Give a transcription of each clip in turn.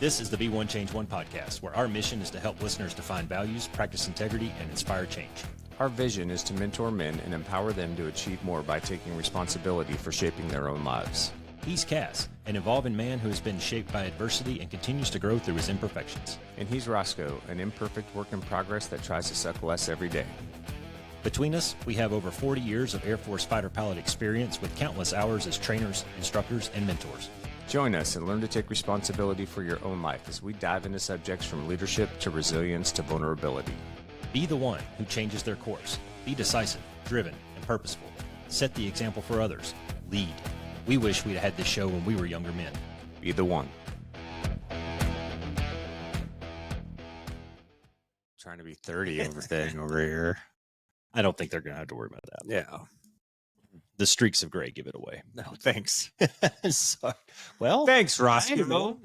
This is the Be One Change One podcast, where our mission is to help listeners define values, practice integrity, and inspire change. Our vision is to mentor men and empower them to achieve more by taking responsibility for shaping their own lives. He's CAS, an evolving man who has been shaped by adversity and continues to grow through his imperfections. And he's Roscoe, an imperfect work in progress that tries to suck less every day. Between us, we have over 40 years of Air Force fighter pilot experience with countless hours as trainers, instructors, and mentors. Join us and learn to take responsibility for your own life as we dive into subjects from leadership to resilience to vulnerability. Be the one who changes their course. Be decisive, driven, and purposeful. Set the example for others. Lead. We wish we'd had this show when we were younger men. Be the one. Trying to be 30 over here. I don't think they're going to have to worry about that. Yeah. The streaks of gray give it away. No, thanks. So, well, Thanks, Roscoe.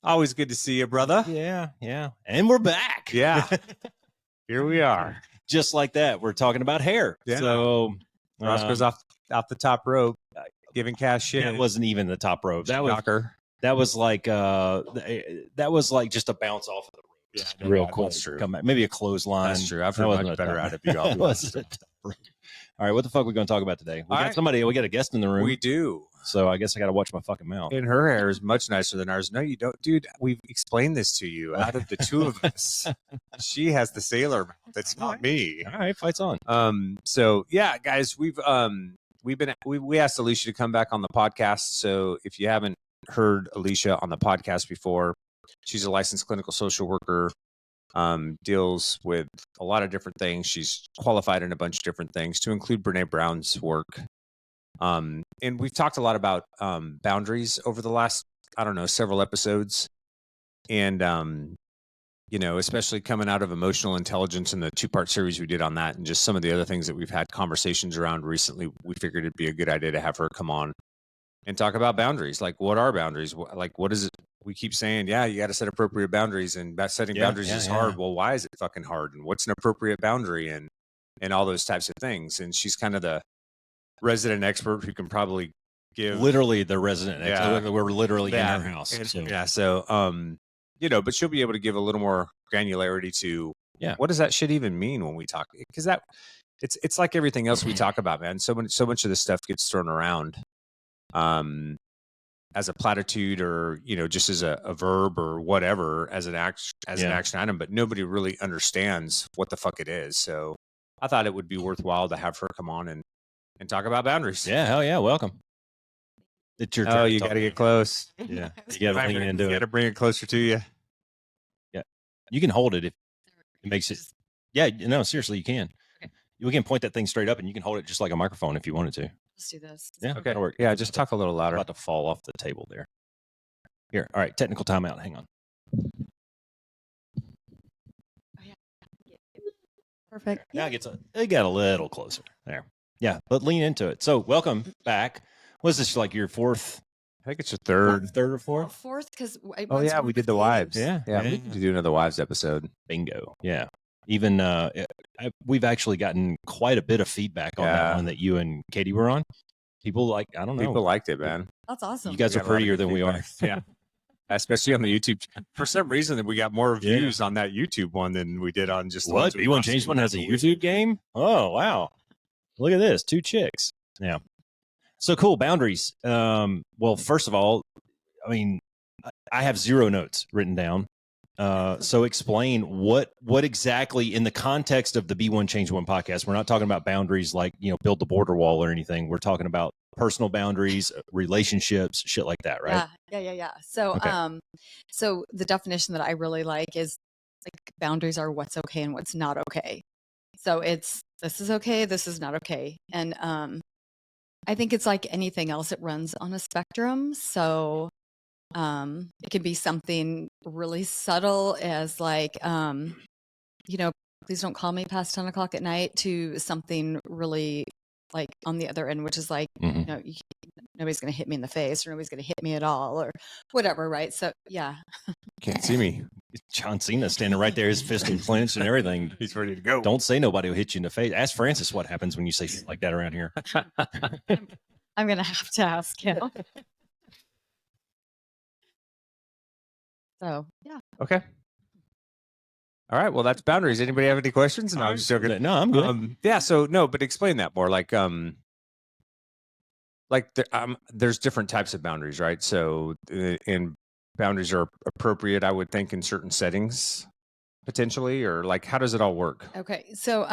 Always good to see you, brother. Yeah. And we're back. Yeah. Here we are. Just like that. We're talking about hair. Yeah. So Roscoe's off the top rope, giving cash shit. That wasn't even the top rope. That was like just a bounce off of the rope. Yeah, Real cool. That's true. Come back. Maybe a clothesline. That's true. I've heard much better out of you. All right, what the fuck are we going to talk about today? We got a guest in the room. We do. So I guess I got to watch my fucking mouth. And her hair is much nicer than ours. No, you don't. Dude, we've explained this to you. Out of the two of us, she has the sailor mouth. That's not me. All right, fight's on. So yeah, guys, we asked Aleishia to come back on the podcast. So if you haven't heard Aleishia on the podcast before, she's a licensed clinical social worker, deals with a lot of different things. She's qualified in a bunch of different things, to include Brene Brown's work. And we've talked a lot about boundaries over the last, several episodes. And, especially coming out of emotional intelligence and the 2-part series we did on that, and just some of the other things that we've had conversations around recently, we figured it'd be a good idea to have her come on and talk about boundaries. Like, what are boundaries? Like, what is it? We keep saying, yeah, you got to set appropriate boundaries, and that setting boundaries is hard. Well, why is it fucking hard? And what's an appropriate boundary? And all those types of things. And she's kind of the resident expert who can probably give literally the resident expert. We're literally in her house. But she'll be able to give a little more granularity to what does that shit even mean when we talk? Because it's like everything else we talk about, man. So much of this stuff gets thrown around as a platitude, or just as a verb or whatever, as an action item, but nobody really understands what the fuck it is. So I thought it would be worthwhile to have her come on and talk about boundaries. Yeah, hell yeah, welcome. It's your turn. You got to get cleose. Yeah, you got to lean into it. You got to bring it closer to you. Yeah, you can hold it if it makes it. Yeah, no, seriously, you can. Okay. We can point that thing straight up, and you can hold it just like a microphone if you wanted to. Let's do this. Yeah, okay. Work. Yeah, just talk a little louder. About to fall off the table there. Here, all right. Technical timeout. Hang on. Oh, yeah. Perfect. Now it got a little closer there. Yeah, but lean into it. So welcome back. Was this like your fourth? I think it's your third or fourth. Fourth, because we did the wives. Yeah. We need to do another wives episode. Bingo. Yeah. Even we've actually gotten quite a bit of feedback on that one that you and Katie were on. People People liked it, man. That's awesome. You guys are prettier than we are. Yeah. Especially on the YouTube. For some reason, we got more views on that YouTube one than we did on just what? B1 Change One has a YouTube game? Oh, wow. Look at this. 2 chicks. Yeah. So cool. Boundaries. Well, first of all, I have 0 notes written down. So explain what exactly, in the context of the Be One Change One podcast, we're not talking about boundaries like, build the border wall or anything. We're talking about personal boundaries, relationships, shit like that, right? Yeah. So, so the definition that I really like is like boundaries are what's okay and what's not okay. So this is okay, this is not okay. And, I think it's like anything else. It runs on a spectrum. So, it can be something really subtle as like, please don't call me past 10 o'clock at night, to something really like on the other end, which is like, nobody's going to hit me in the face, or nobody's going to hit me at all, or whatever. Right. So yeah. Can't see me. John Cena standing right there, his fist clenched and everything. He's ready to go. Don't say nobody will hit you in the face. Ask Francis what happens when you say shit like that around here. I'm going to have to ask him. So, yeah. Okay. All right. Well, that's boundaries. Anybody have any questions? No, I'm just joking. No, I'm good. Yeah. So no, but explain that more. There's different types of boundaries, right? So, and boundaries are appropriate, I would think, in certain settings, potentially, or like, how does it all work? Okay. So,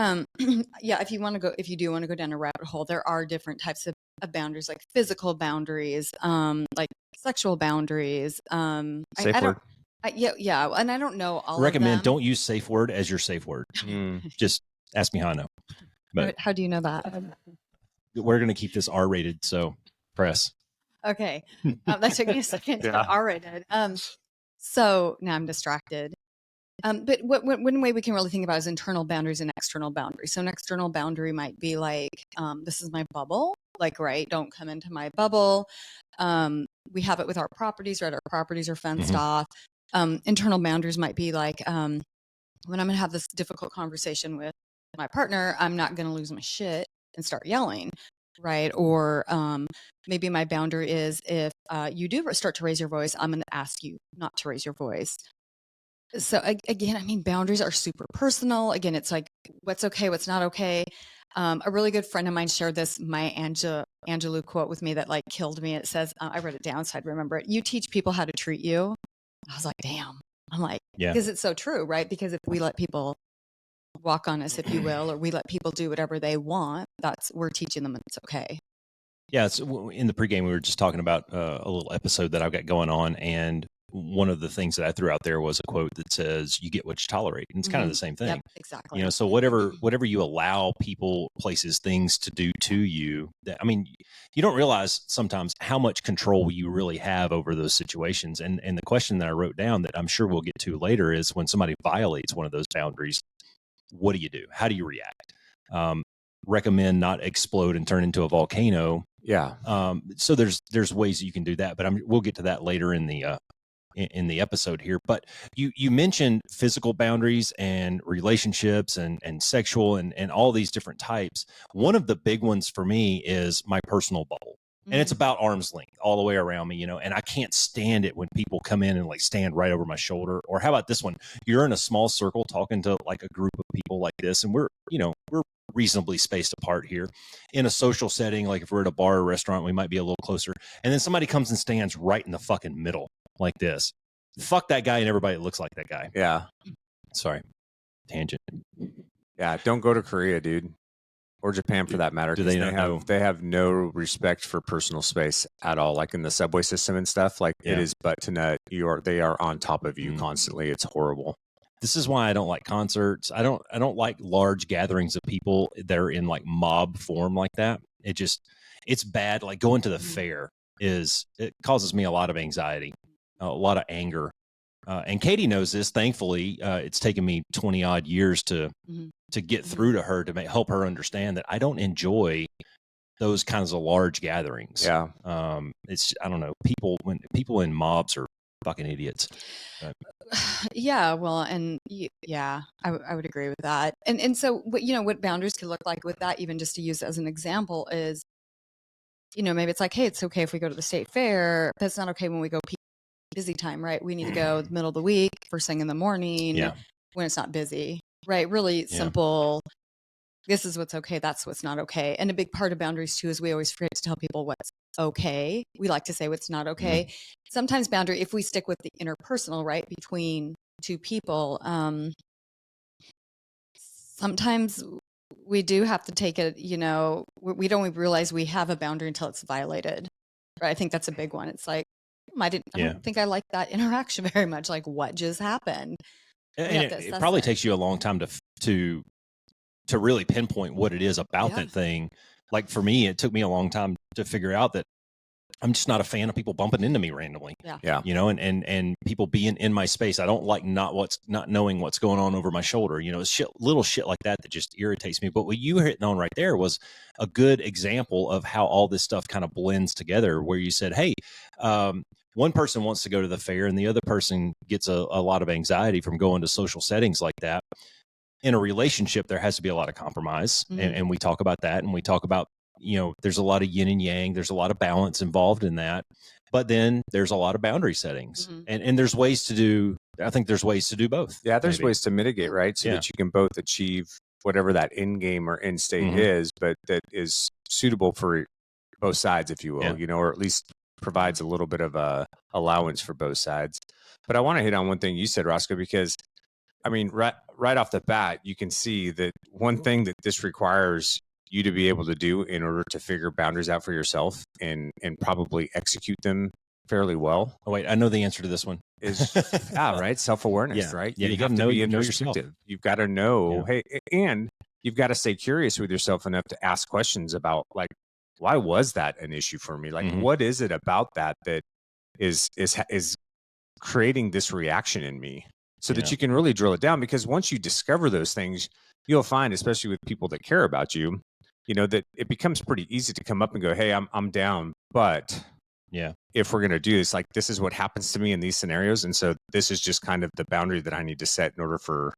yeah, if you do want to go down a rabbit hole, there are different types of boundaries, like physical boundaries, like sexual boundaries. Safe word. Yeah. And I don't know all Recommend of them. don't use safe word as your safe word. Just ask me how I know. But How do you know that? we're going to keep this R-rated, so press. Okay. That took me a second to R-rated. So now I'm distracted. But one way we can really think about is internal boundaries and external boundaries. So an external boundary might be like, this is my bubble. Like, right, don't come into my bubble. We have it with our properties, right? Our properties are fenced off. Internal boundaries might be like, when I'm going to have this difficult conversation with my partner, I'm not going to lose my shit and start yelling, right? Or maybe my boundary is if you do start to raise your voice, I'm going to ask you not to raise your voice. So again, I mean, boundaries are super personal. Again, it's like what's okay, what's not okay. A really good friend of mine shared this Maya Angelou quote with me that like killed me. It says, I wrote it down so I'd remember it. You teach people how to treat you. I was like, damn. I'm like, because it's so true, right? Because if we let people walk on us, if you will, or we let people do whatever they want, we're teaching them it's okay. Yeah, it's in the pregame we were just talking about a little episode that I've got going on, and one of the things that I threw out there was a quote that says, "You get what you tolerate," and it's kind of the same thing. Yep, exactly. You know, so whatever you allow people, places, things to do to you, I mean, you don't realize sometimes how much control you really have over those situations. And the question that I wrote down that I'm sure we'll get to later is when somebody violates one of those boundaries, what do you do? How do you react? Recommend not explode and turn into a volcano. Yeah. So there's ways that you can do that, but we'll get to that later in the episode here. But you mentioned physical boundaries and relationships and sexual and all these different types. One of the big ones for me is my personal bubble. And it's about arm's length all the way around me, you know, and I can't stand it when people come in and like stand right over my shoulder. Or how about this one? You're in a small circle talking to like a group of people like this, and we're reasonably spaced apart here in a social setting. Like if we're at a bar or restaurant, we might be a little closer. And then somebody comes and stands right in the fucking middle like this. Fuck that guy and everybody that looks like that guy. Yeah. Sorry. Tangent. Yeah. Don't go to Korea, dude. Or Japan for that matter. Do they not know? They have no respect for personal space at all. Like in the subway system and stuff. Like it is butt to nut. They are on top of you constantly. It's horrible. This is why I don't like concerts. I don't like large gatherings of people that are in like mob form like that. It's bad. Like going to the fair it causes me a lot of anxiety, a lot of anger. And Katie knows this. Thankfully, it's taken me 20 odd years to get through to her to help her understand that I don't enjoy those kinds of large gatherings. Yeah. I don't know. People in mobs are fucking idiots. Yeah, well, and I would agree with that. And so what boundaries could look like with that, even just to use as an example, is maybe it's like, hey, it's okay if we go to the state fair, but it's not okay when we go busy time, right? We need to go the middle of the week, first thing in the morning, when it's not busy, right? Really simple. This is what's okay. That's what's not okay. And a big part of boundaries too is we always forget to tell people what's okay. We like to say what's not okay. Sometimes boundary, if we stick with the interpersonal, right, between two people, sometimes we do have to take it, we don't realize we have a boundary until it's violated. Right? I think that's a big one. It's like, I don't think I like that interaction very much. Like, what just happened? And it probably takes you a long time to really pinpoint what it is about that thing. Like for me, it took me a long time to figure out that I'm just not a fan of people bumping into me randomly. Yeah. And people being in my space. I don't like not knowing what's going on over my shoulder. Little shit like that just irritates me. But what you were hitting on right there was a good example of how all this stuff kind of blends together, where you said, hey, one person wants to go to the fair and the other person gets a lot of anxiety from going to social settings like that. In a relationship, there has to be a lot of compromise. And we talk about that, and we talk about, there's a lot of yin and yang. There's a lot of balance involved in that. But then there's a lot of boundary settings, Mhm. and there's ways to do. I think there's ways to do both. Yeah, there's maybe. ways to mitigate, right? So Yeah. that you can both achieve whatever that end game or end state Mhm. is, but that is suitable for both sides, if you will, Yeah. or at least provides a little bit of a allowance for both sides. But I want to hit on one thing you said, Roscoe, because I mean, right off the bat, you can see that one thing that this requires you to be able to do in order to figure boundaries out for yourself and probably execute them fairly well. Oh wait, I know the answer to this one. Is right, self-awareness, Yeah. right? Yeah, you have gotta to know- be know yourself. introspective. You've got to know, hey, and you've got to stay curious with yourself enough to ask questions about, like, why was that an issue for me? Like, Mhm. what is it about that is creating this reaction in me, so that Yeah. you can really drill it down? Because once you discover those things, you'll find, especially with people that care about you, that it becomes pretty easy to come up and go, hey, I'm down, but Yeah. if we're going to do this, like, this is what happens to me in these scenarios. And so this is just kind of the boundary that I need to set in order for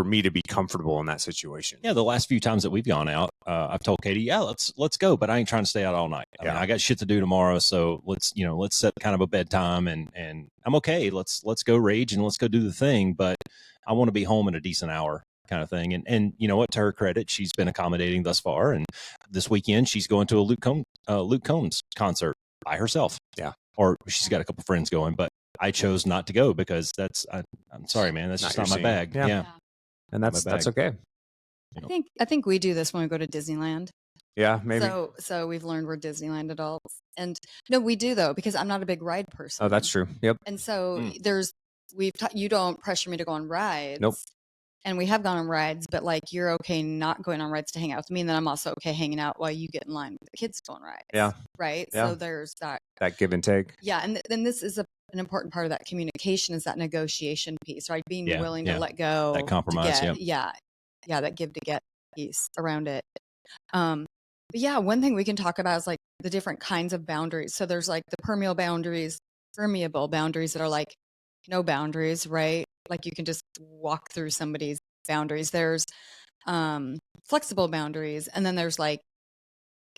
me to be comfortable in that situation. Yeah, the last few times that we've gone out, I've told Katie, yeah, let's go, but I ain't trying to stay out all night. I mean, I got shit to do tomorrow, so let's set kind of a bedtime, and I'm okay. Let's go rage and let's go do the thing, but I want to be home in a decent hour, kind of thing. And you know what? To her credit, she's been accommodating thus far. And this weekend, she's going to a Luke Combs concert by herself. Yeah, or she's got a couple friends going, but I chose not to go because I'm sorry, man, that's just not my bag. Yeah. And that's okay. I think we do this when we go to Disneyland. Yeah, maybe. So we've learned we're Disneyland adults, and no, we do though, because I'm not a big ride person. Oh, that's true. Yep. And so you don't pressure me to go on rides. Nope. And we have gone on rides, but like, you're okay not going on rides to hang out with me, and then I'm also okay hanging out while you get in line with the kids to go on rides. Yeah. Right. Yeah. So there's that give and take. Yeah, and then this is an important part of that communication, is that negotiation piece, right? Being willing to let go, that compromise. That give to get piece around it. But yeah, one thing we can talk about is like the different kinds of boundaries. So there's like the permeable boundaries that are like no boundaries, right? Like you can just walk through somebody's boundaries. There's flexible boundaries, and then there's like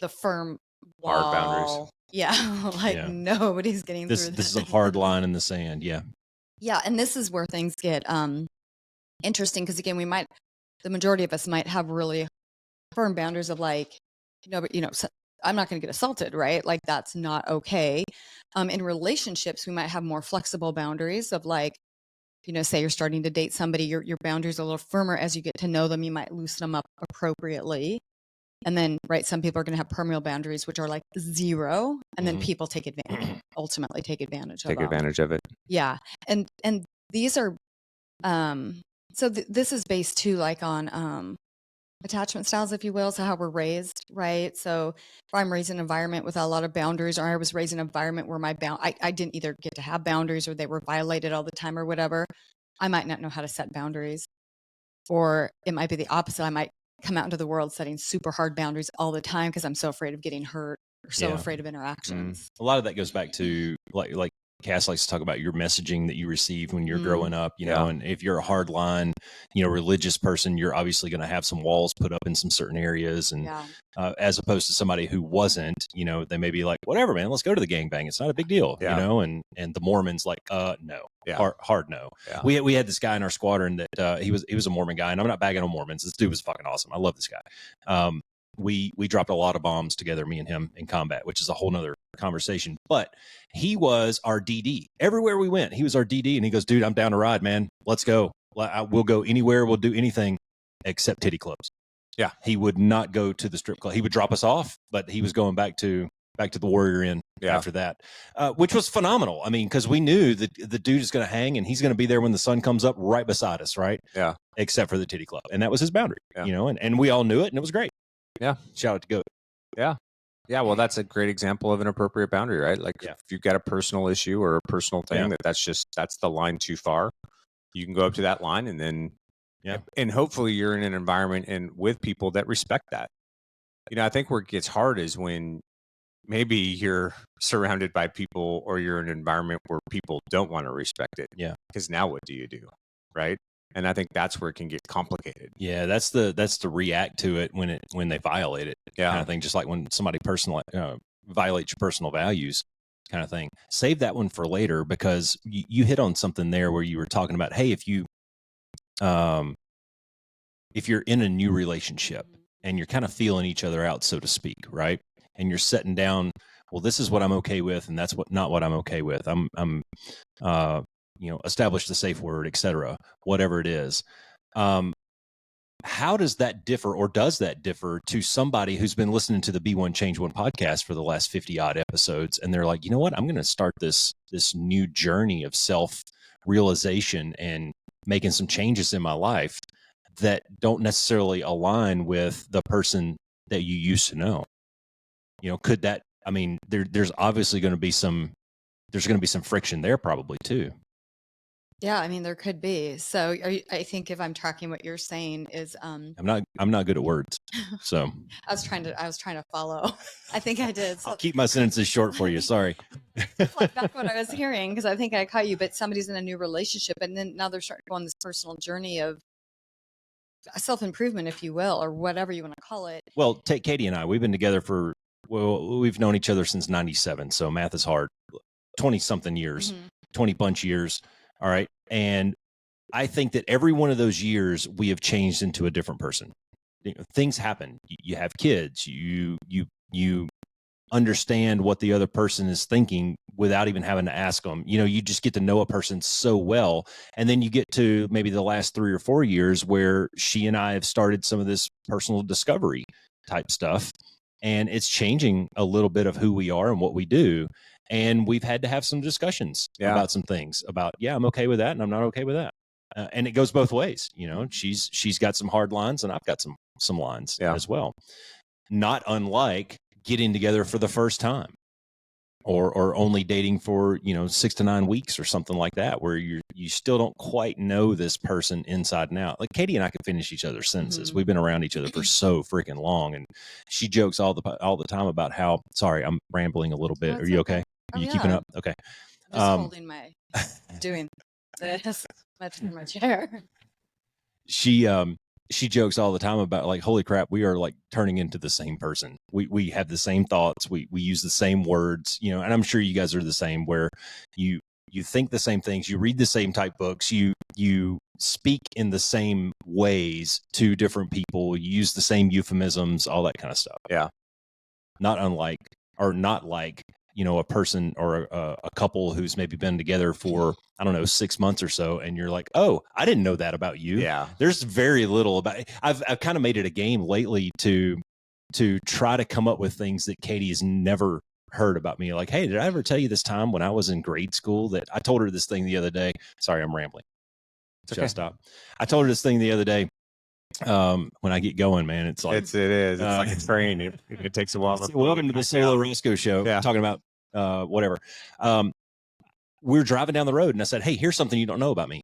the firm wall. Hard boundaries. Yeah, nobody's getting through this is a hard line in the sand. Yeah. Yeah, and this is where things get interesting, because again, the majority of us might have really firm boundaries of like, so I'm not going to get assaulted, right? Like, that's not okay. In relationships, we might have more flexible boundaries of like, say you're starting to date somebody, your boundaries are a little firmer. As you get to know them, you might loosen them up appropriately. And then, right, some people are going to have permeable boundaries, which are like 0, and then people ultimately take advantage of it. Yeah, and these are, so this is based too, like on attachment styles, if you will, so how we're raised, right? So if I'm raised in an environment without a lot of boundaries, or I was raised in an environment where I didn't either get to have boundaries, or they were violated all the time, or whatever, I might not know how to set boundaries. Or it might be the opposite. I might come out into the world setting super hard boundaries all the time because I'm so afraid of getting hurt, or so afraid of interactions. A lot of that goes back to like Cass likes to talk about your messaging that you receive when you're growing up, know, and if you're a hard line, religious person, you're obviously going to have some walls put up in some certain areas. And as opposed to somebody who wasn't, they may be like, whatever, man, let's go to the gangbang. It's not a big deal, and the Mormon's like, no, hard no. Yeah. We had this guy in our squadron that he was a Mormon guy, and I'm not bagging on Mormons. This dude was fucking awesome. I love this guy. We dropped a lot of bombs together, me and him, in combat, which is a whole nother conversation. But he was our DD. Everywhere we went, he was our DD. And he goes, dude, I'm down to ride, man. Let's go. We'll go anywhere. We'll do anything except titty clubs. Yeah. He would not go to the strip club. He would drop us off, but he was going back to the Warrior Inn after that, which was phenomenal. I mean, because we knew that the dude is going to hang, and he's going to be there when the sun comes up right beside us, right? Yeah. Except for the titty club. And that was his boundary, and we all knew it, and it was great. Yeah. Shout out to Goat. Yeah. Yeah. Well, that's a great example of an appropriate boundary, right? Like if you've got a personal issue or a personal thing that's the line too far, you can go up to that line, and then, and hopefully you're in an environment and with people that respect that. I think where it gets hard is when maybe you're surrounded by people, or you're in an environment where people don't want to respect it. Yeah. Because now what do you do? Right. And I think that's where it can get complicated. Yeah, that's the react to it when they violate it, kind of thing. Just like when somebody violates your personal values, kind of thing. Save that one for later, because you hit on something there where you were talking about, hey, if you're in a new relationship and you're kind of feeling each other out, so to speak, right? And you're setting down, well, this is what I'm okay with, and that's not what I'm okay with. I'm establish the safe word, etc., whatever it is. How does that differ, or does that differ to somebody who's been listening to the Be One Change One podcast for the last 50 odd episodes, and they're like, you know what, I'm going to start this new journey of self realization and making some changes in my life that don't necessarily align with the person that you used to know? Could that, I mean, there's obviously going to be some friction there probably too. Yeah, I mean, there could be. So I think if I'm tracking what you're saying is, I'm not good at words, so I was trying to follow. I think I did. So, I'll keep my sentences short for you. Sorry. Like back what I was hearing, because I think I caught you. But somebody's in a new relationship, and then now they're starting to go on this personal journey of self-improvement, if you will, or whatever you want to call it. Well, take Katie and I. We've been together we've known each other since 97. So math is hard. 20 something years, 20 bunch years. All right. And I think that every one of those years we have changed into a different person. Things happen. You have kids. You understand what the other person is thinking without even having to ask them. You just get to know a person so well. And then you get to maybe the last 3 or 4 years where she and I have started some of this personal discovery type stuff. And it's changing a little bit of who we are and what we do. And we've had to have some discussions about some things about, I'm okay with that, and I'm not okay with that. And it goes both ways. She's got some hard lines, and I've got some lines as well. Not unlike getting together for the first time, or only dating for 6 to 9 weeks or something like that, where you still don't quite know this person inside and out. Like Katie and I can finish each other's sentences. We've been around each other for so freaking long, and she jokes all the time about how, sorry, I'm rambling a little bit. Are you okay? Are you keeping up? Okay. I'm just holding doing this much in my chair. She jokes all the time about, like, holy crap, we are like turning into the same person. We have the same thoughts. We use the same words, and I'm sure you guys are the same, where you think the same things, you read the same type books, you speak in the same ways to different people, you use the same euphemisms, all that kind of stuff. Yeah. Not unlike, or not like, a person or a couple who's maybe been together for, I don't know, 6 months or so, and you're like, oh, I didn't know that about you. Yeah. There's very little about it. I've kind of made it a game lately to try to come up with things that Katie has never heard about me. Like, hey, did I ever tell you this time when I was in grade school that I told her this thing the other day? Sorry, I'm rambling. Just stop. I told her this thing the other day. When I get going, man, it's like, it is. It's like a train. It takes a while. Welcome to the Solo Roscoe show. Yeah. Talking about whatever. We're driving down the road, and I said, hey, here's something you don't know about me.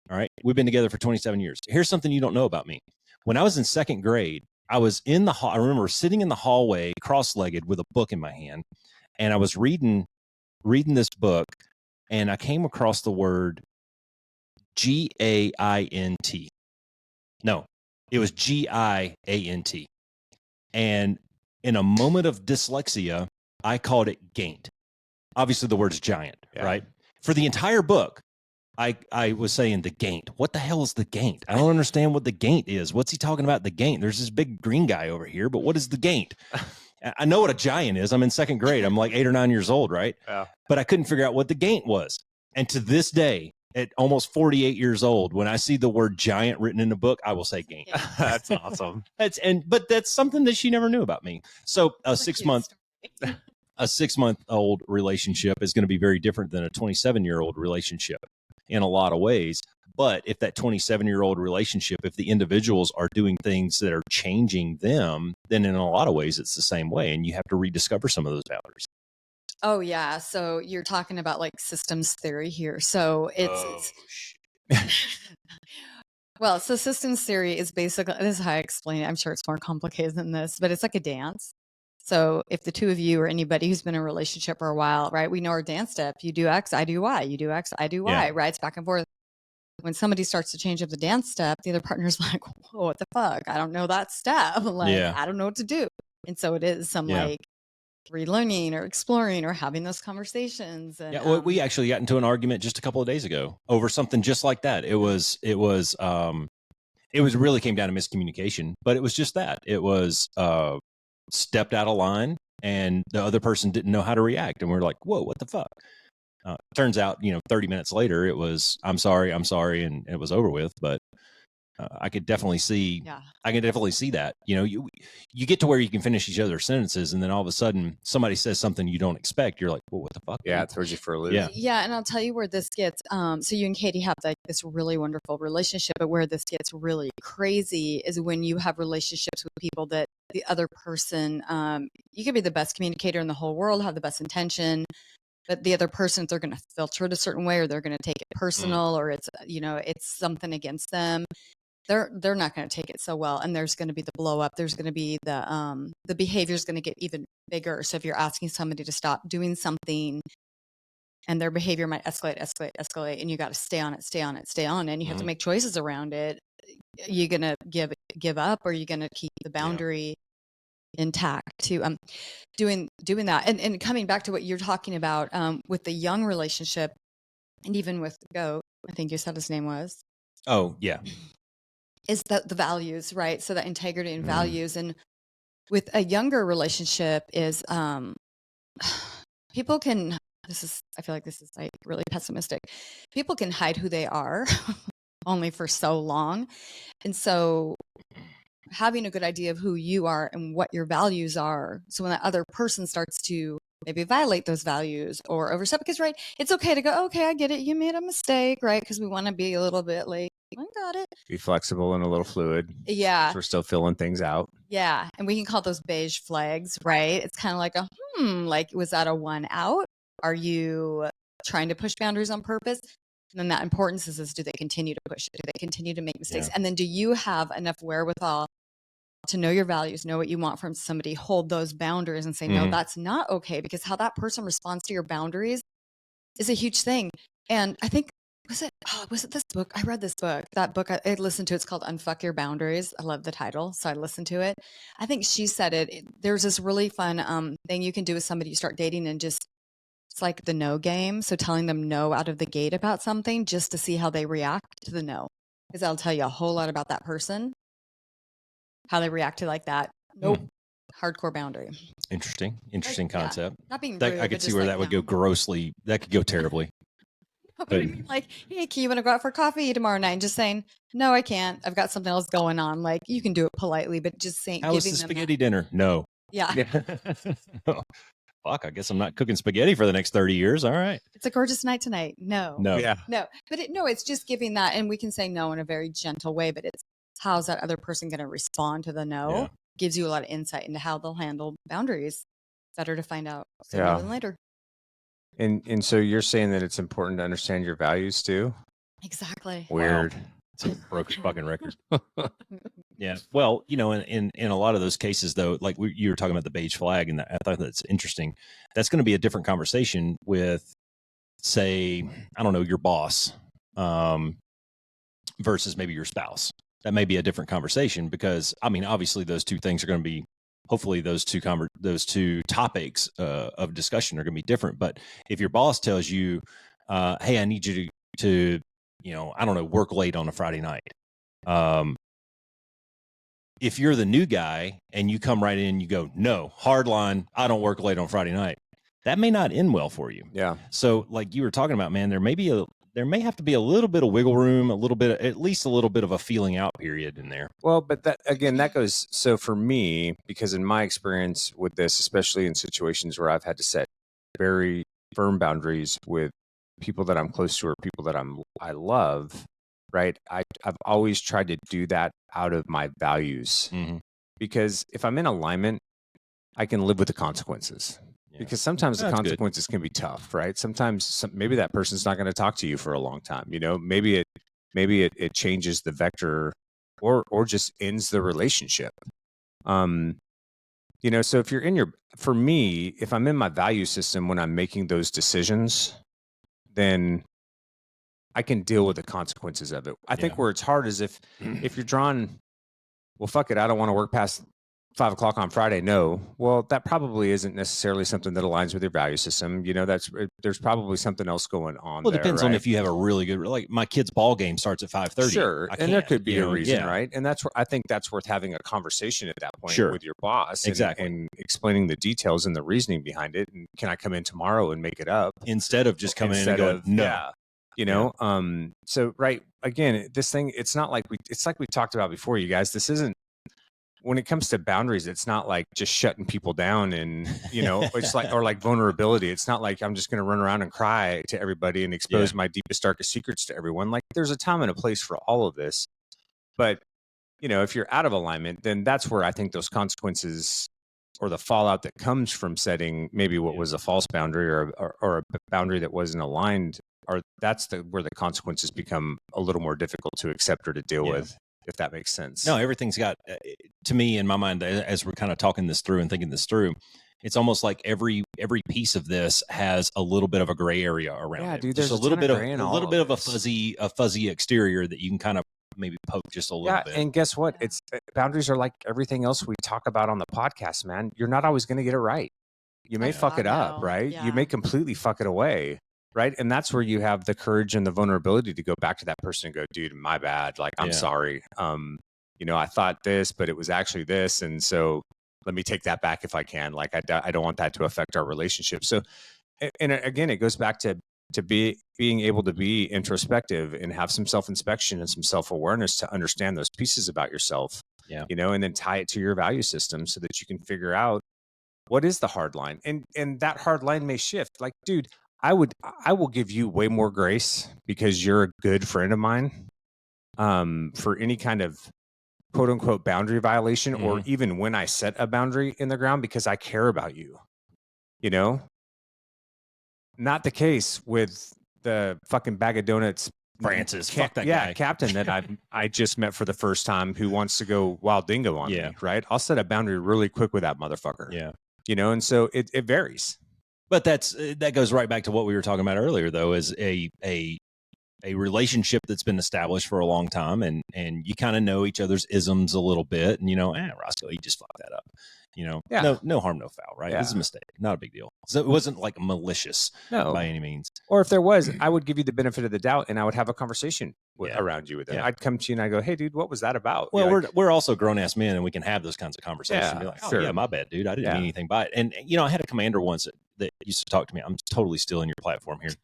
All right. We've been together for 27 years. Here's something you don't know about me. When I was in second grade, I was in the hall. I remember sitting in the hallway, cross-legged, with a book in my hand, and I was reading this book, and I came across the word GAINT. No, it was GIANT. And in a moment of dyslexia, I called it gaint. Obviously, the word's giant, right? For the entire book, I was saying the gaint. What the hell is the gaint? I don't understand what the gaint is. What's he talking about, the gaint? There's this big green guy over here, but what is the gaint? I know what a giant is. I'm in second grade. I'm like 8 or 9 years old, right? Yeah. But I couldn't figure out what the gaint was. And to this day, at almost 48 years old, when I see the word giant written in the book, I will say gaint. That's awesome. But that's something that she never knew about me. So a 6-month-old relationship is going to be very different than a 27-year-old relationship in a lot of ways. But if that 27-year-old relationship, if the individuals are doing things that are changing them, then in a lot of ways it's the same way, and you have to rediscover some of those boundaries. Oh yeah. So you're talking about like systems theory here. So it's well, so systems theory is basically, this is how I explain it. I'm sure it's more complicated than this, but it's like a dance. So if the two of you or anybody who's been in a relationship for a while, right, we know our dance step. You do X, I do Y. You do X, I do Y, right? It's back and forth. When somebody starts to change up the dance step, the other partner's like, whoa, what the fuck? I don't know that step. Like, I don't know what to do. And so it is some like relearning or exploring or having those conversations. And, Yeah, well, we actually got into an argument just a couple of days ago over something just like that. It really came down to miscommunication, but it was just that. It was stepped out of line, and the other person didn't know how to react, and we're like, "Whoa, what the fuck?" Turns out, 30 minutes later, it was, I'm sorry, and it was over with. But I could definitely see, that. You get to where you can finish each other's sentences, and then all of a sudden, somebody says something you don't expect. You're like, "Well, what the fuck?" Yeah, it throws you for a loop. Yeah, and I'll tell you where this gets. So you and Katie have this really wonderful relationship, but where this gets really crazy is when you have relationships with people that the other person, you could be the best communicator in the whole world, have the best intention, but the other person, they're going to filter it a certain way, or they're going to take it personal, or it's something against them. They're not going to take it so well, and there's going to be the blow up. There's going to be the behavior is going to get even bigger. So if you're asking somebody to stop doing something, and their behavior might escalate, and you got to stay on it, and you have to make choices around it. You're going to give up, or you're going to keep the boundary intact to doing that. And coming back to what you're talking about with the young relationship, and even with Goat, I think you said his name was. Oh, yeah. Is that the values, right? So that integrity and values. And with a younger relationship is people can, I feel like this is like really pessimistic. People can hide who they are only for so long. And so having a good idea of who you are and what your values are. So when that other person starts to maybe violate those values or overstep, because, right, it's okay to go, okay, I get it. You made a mistake, right? Because we want to be a little bit like, I got it. Be flexible and a little fluid. Yeah. We're still filling things out. Yeah. And we can call those beige flags, right? It's kind of like like, was that a one out? Are you trying to push boundaries on purpose? And then that importance is do they continue to push it? Do they continue to make mistakes? Yeah. And then do you have enough wherewithal to know your values, know what you want from somebody, hold those boundaries and say, no, that's not okay, because how that person responds to your boundaries is a huge thing. And I think, was it this book? I read this book. That book I listened to, it's called Unfuck Your Boundaries. I love the title, so I listened to it. I think she said it. There's this really fun thing you can do with somebody you start dating, and just, it's like the no game. So telling them no out of the gate about something just to see how they react to the no, because that'll tell you a whole lot about that person, how they react to like that. Nope. Hardcore boundary. Interesting concept. Yeah. Not being rude, I could see where that would go grossly. That could go terribly. Like, hey, can you want to go out for coffee tomorrow night? And just saying, no, I can't. I've got something else going on. Like, you can do it politely, but just saying. How was the spaghetti dinner? No. Yeah. Fuck, I guess I'm not cooking spaghetti for the next 30 years. All right. It's a gorgeous night tonight. No. Yeah. No. But it's just giving that, and we can say no in a very gentle way, but it's how's that other person going to respond to the no? Yeah. Gives you a lot of insight into how they'll handle boundaries. Better to find out sooner than later. And so you're saying that it's important to understand your values too? Exactly. Weird. Wow. It's a broken fucking record. Yeah. Well, in a lot of those cases, though, like you were talking about the beige flag, and I thought that's interesting. That's going to be a different conversation with, say, I don't know, your boss versus maybe your spouse. That may be a different conversation, because, I mean, obviously those two things are going to be, hopefully those two topics of discussion are going to be different. But if your boss tells you, hey, I need you to I don't know, work late on a Friday night. If you're the new guy and you come right in and you go, no, hard line, I don't work late on Friday night, that may not end well for you. Yeah. So like you were talking about, man, there may have to be a little bit of wiggle room, at least a little bit of a feeling out period in there. Well, but that goes, so for me, because in my experience with this, especially in situations where I've had to set very firm boundaries with people that I'm close to or people that I love, right? I've always tried to do that out of my values, because if I'm in alignment, I can live with the consequences. Yeah. Because sometimes the consequences can be tough, right? Sometimes maybe that person's not going to talk to you for a long time. Maybe it changes the vector, or just ends the relationship. So if you're for me, if I'm in my value system when I'm making those decisions, then I can deal with the consequences of it. I think where it's hard is if you're drawn, well, fuck it, I don't want to work past 5 o'clock on Friday, no. Well, that probably isn't necessarily something that aligns with your value system. You know, there's probably soming else going on. Well, it there, depends right? on if you have a really good, like my kid's ball game starts at 5:30. Sure, and there could be a reason, right? And that's where I think that's worth having a conversation at that point with your boss, and explaining the details and the reasoning behind it. And can I come in tomorrow and make it up instead of just coming in and going, no? Yeah. You know, so right again, this thing, it's not like it's like we talked about before, you guys. This isn't, when it comes to boundaries, it's not like just shutting people down and, you know, it's like, or like vulnerability. It's not like I'm just going to run around and cry to everybody and expose my deepest, darkest secrets to everyone. Like there's a time and a place for all of this. But, you know, if you're out of alignment, then that's where I think those consequences or the fallout that comes from setting maybe what was a false boundary or a boundary that wasn't aligned, or that's where the consequences become a little more difficult to accept or to deal with, if that makes sense. No, everything's got, to me, in my mind, as we're kind of talking this through and thinking this through, it's almost like every piece of this has a little bit of a gray area around it. Yeah, dude, there's there's a little bit of a fuzzy exterior that you can kind of maybe poke just a little bit. And guess what? It's boundaries are like everything else we talk about on the podcast, man. You're not always going to get it right. You may fuck it up, right? You may completely fuck it away. Right. And that's where you have the courage and the vulnerability to go back to that person and go, dude, my bad. Like, I'm sorry. You know, I thought this, but it was actually this. And so let me take that back if I can. Like, I don't want that to affect our relationship. So, and again, it goes back to being able to be introspective and have some self-inspection and some self-awareness to understand those pieces about yourself, you know, and then tie it to your value system so that you can figure out what is the hard line. And that hard line may shift. Like, dude, I will give you way more grace because you're a good friend of mine, for any kind of quote unquote boundary violation, or even when I set a boundary in the ground because I care about you, you know. Not the case with the fucking bag of donuts Francis, fuck that guy. Captain that I just met for the first time who wants to go wild dingo on me, right? I'll set a boundary really quick with that motherfucker. Yeah. You know, and so it varies. But that goes right back to what we were talking about earlier, though, is a relationship that's been established for a long time, and you kind of know each other's isms a little bit, and you know, Roscoe, he just fucked that up. You know, no harm, no foul, right? It's a mistake, not a big deal. So it wasn't like malicious by any means. Or if there was, I would give you the benefit of the doubt, and I would have a conversation around you with it. Yeah. I'd come to you and I go, hey, dude, what was that about? Well, we're also grown ass men, and we can have those kinds of conversations. And be like, oh, yeah, my bad, dude. I didn't mean anything by it. And you know, I had a commander once that used to talk to me. I'm totally stealing your platform here.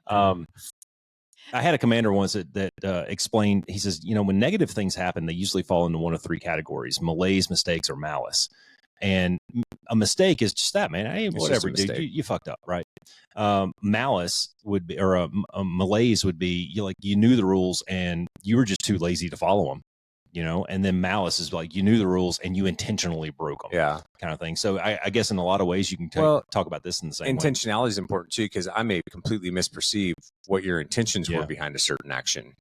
I had a commander once that explained, he says, you know, when negative things happen, they usually fall into one of three categories: malaise, mistakes, or malice. And a mistake is just that, man. Hey, whatever, dude, you fucked up, right? Malice would be, or a malaise would be, you knew the rules and you were just too lazy to follow them, you know. And then malice is like you knew the rules and you intentionally broke them, kind of thing. So I guess in a lot of ways you can talk about this in the same way. Intentionality is important too, because I may completely misperceive what your intentions were behind a certain action,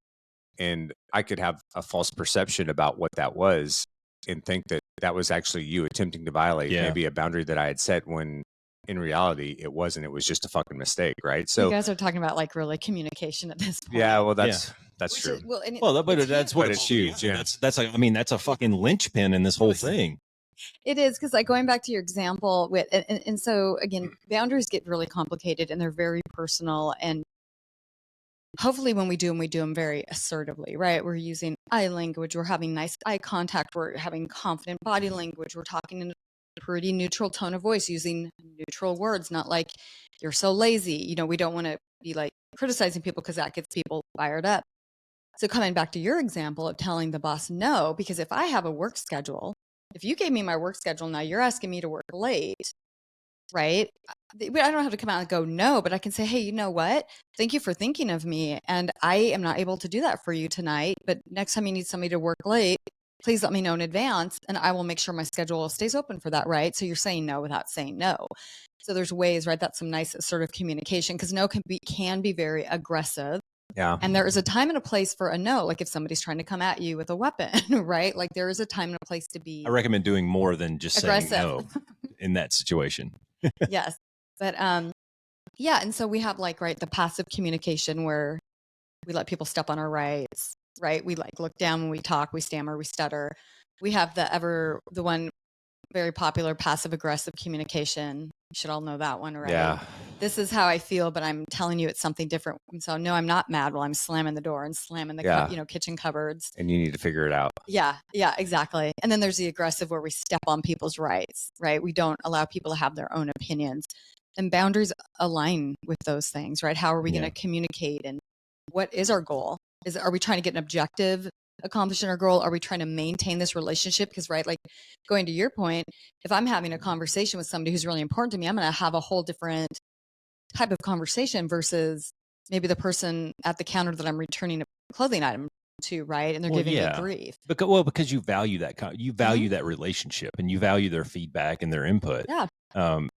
and I could have a false perception about what that was and think that was actually you attempting to violate maybe a boundary that I had set, when in reality it wasn't. It was just a fucking mistake, right? So you guys are talking about like really communication at this point. Yeah, well, that's true. But that's what it's huge. Yeah, that's like, I mean, that's a fucking linchpin in this whole thing. It is, because like going back to your example with, and so again, boundaries get really complicated and they're very personal, and hopefully when we do them very assertively, right? We're using eye language, we're having nice eye contact, we're having confident body language, we're talking in a pretty neutral tone of voice, using neutral words, not like you're so lazy. You know, we don't want to be like criticizing people because that gets people fired up. So coming back to your example of telling the boss no, because if I have a work schedule, if you gave me my work schedule, now you're asking me to work late, right? I don't have to come out and go no, but I can say, hey, you know what? Thank you for thinking of me. And I am not able to do that for you tonight. But next time you need somebody to work late, please let me know in advance, and I will make sure my schedule stays open for that, right? So you're saying no without saying no. So there's ways, right? That's some nice assertive communication, because no can be very aggressive. Yeah. And there is a time and a place for a no. Like if somebody's trying to come at you with a weapon, right? Like there is a time and a place to be. I recommend doing more than just aggressive. saying no in that situation. Yes. But yeah. And so we have like, right, the passive communication where we let people step on our rights, right? We like look down when we talk, we stammer, we stutter. We have the one very popular passive aggressive communication. You should all know that one, right? Yeah. This is how I feel, but I'm telling you it's something different. And so no, I'm not mad while I'm slamming the door and slamming the kitchen cupboards. And you need to figure it out. Yeah, exactly. And then there's the aggressive where we step on people's rights, right? We don't allow people to have their own opinions. And boundaries align with those things, right? How are we going to communicate, and what is our goal? Are we trying to get an objective accomplished in our goal? Are we trying to maintain this relationship? Because, right, like going to your point, if I'm having a conversation with somebody who's really important to me, I'm going to have a whole different type of conversation versus maybe the person at the counter that I'm returning a clothing item to, right? And they're giving me grief. Because you value that relationship, and you value their feedback and their input. Yeah.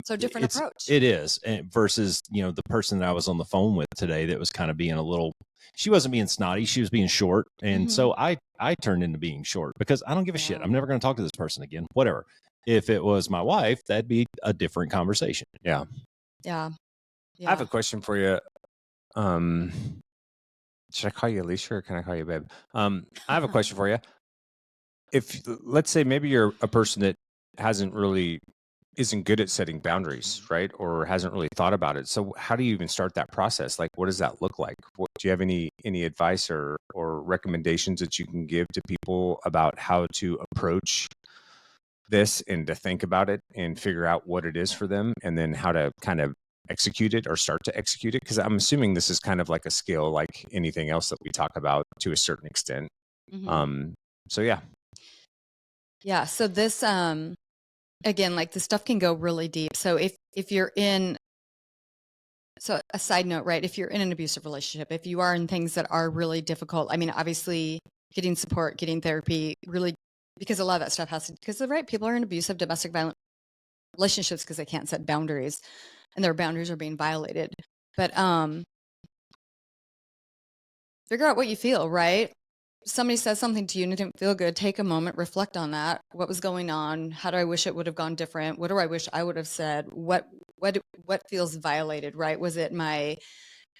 So different approach. It is, versus, the person that I was on the phone with today that was kind of being a little, she wasn't being snotty, she was being short. And so I turned into being short because I don't give a shit. I'm never going to talk to this person again, whatever. If it was my wife, that'd be a different conversation. Yeah. I have a question for you. Should I call you Aleishia or can I call you babe? I have a question for you. If, let's say, maybe you're a person that isn't good at setting boundaries, right? Or hasn't really thought about it. So how do you even start that process? Like, what does that look like? Do you have any advice or recommendations that you can give to people about how to approach this and to think about it and figure out what it is for them, and then how to kind of execute it or start to execute it? Because I'm assuming this is kind of like a skill, like anything else that we talk about to a certain extent. So yeah. So this, again, like the stuff can go really deep. So if you're in, so a side note, right? If you're in an abusive relationship, if you are in things that are really difficult, I mean, obviously getting support, getting therapy, really, because a lot of that stuff has to, because the right people are in abusive domestic violent relationships because they can't set boundaries and their boundaries are being violated. But figure out what you feel, right? Somebody says something to you and it didn't feel good, take a moment, reflect on that. What was going on? How do I wish it would have gone different? What do I wish I would have said? What feels violated, right? Was it my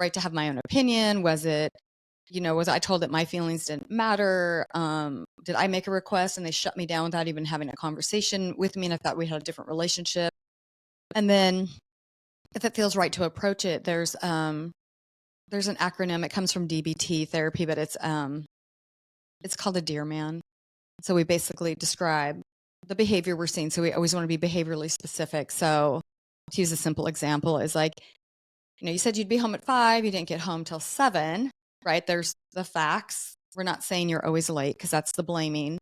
right to have my own opinion? Was it, was I told that my feelings didn't matter? Did I make a request and they shut me down without even having a conversation with me, and I thought we had a different relationship? And then if it feels right to approach it, there's an acronym. It comes from DBT therapy, but it's called a dear man. So we basically describe the behavior we're seeing. So we always want to be behaviorally specific. So to use a simple example is like, you said you'd be home at 5, you didn't get home till 7, right? There's the facts. We're not saying you're always late because that's the blaming.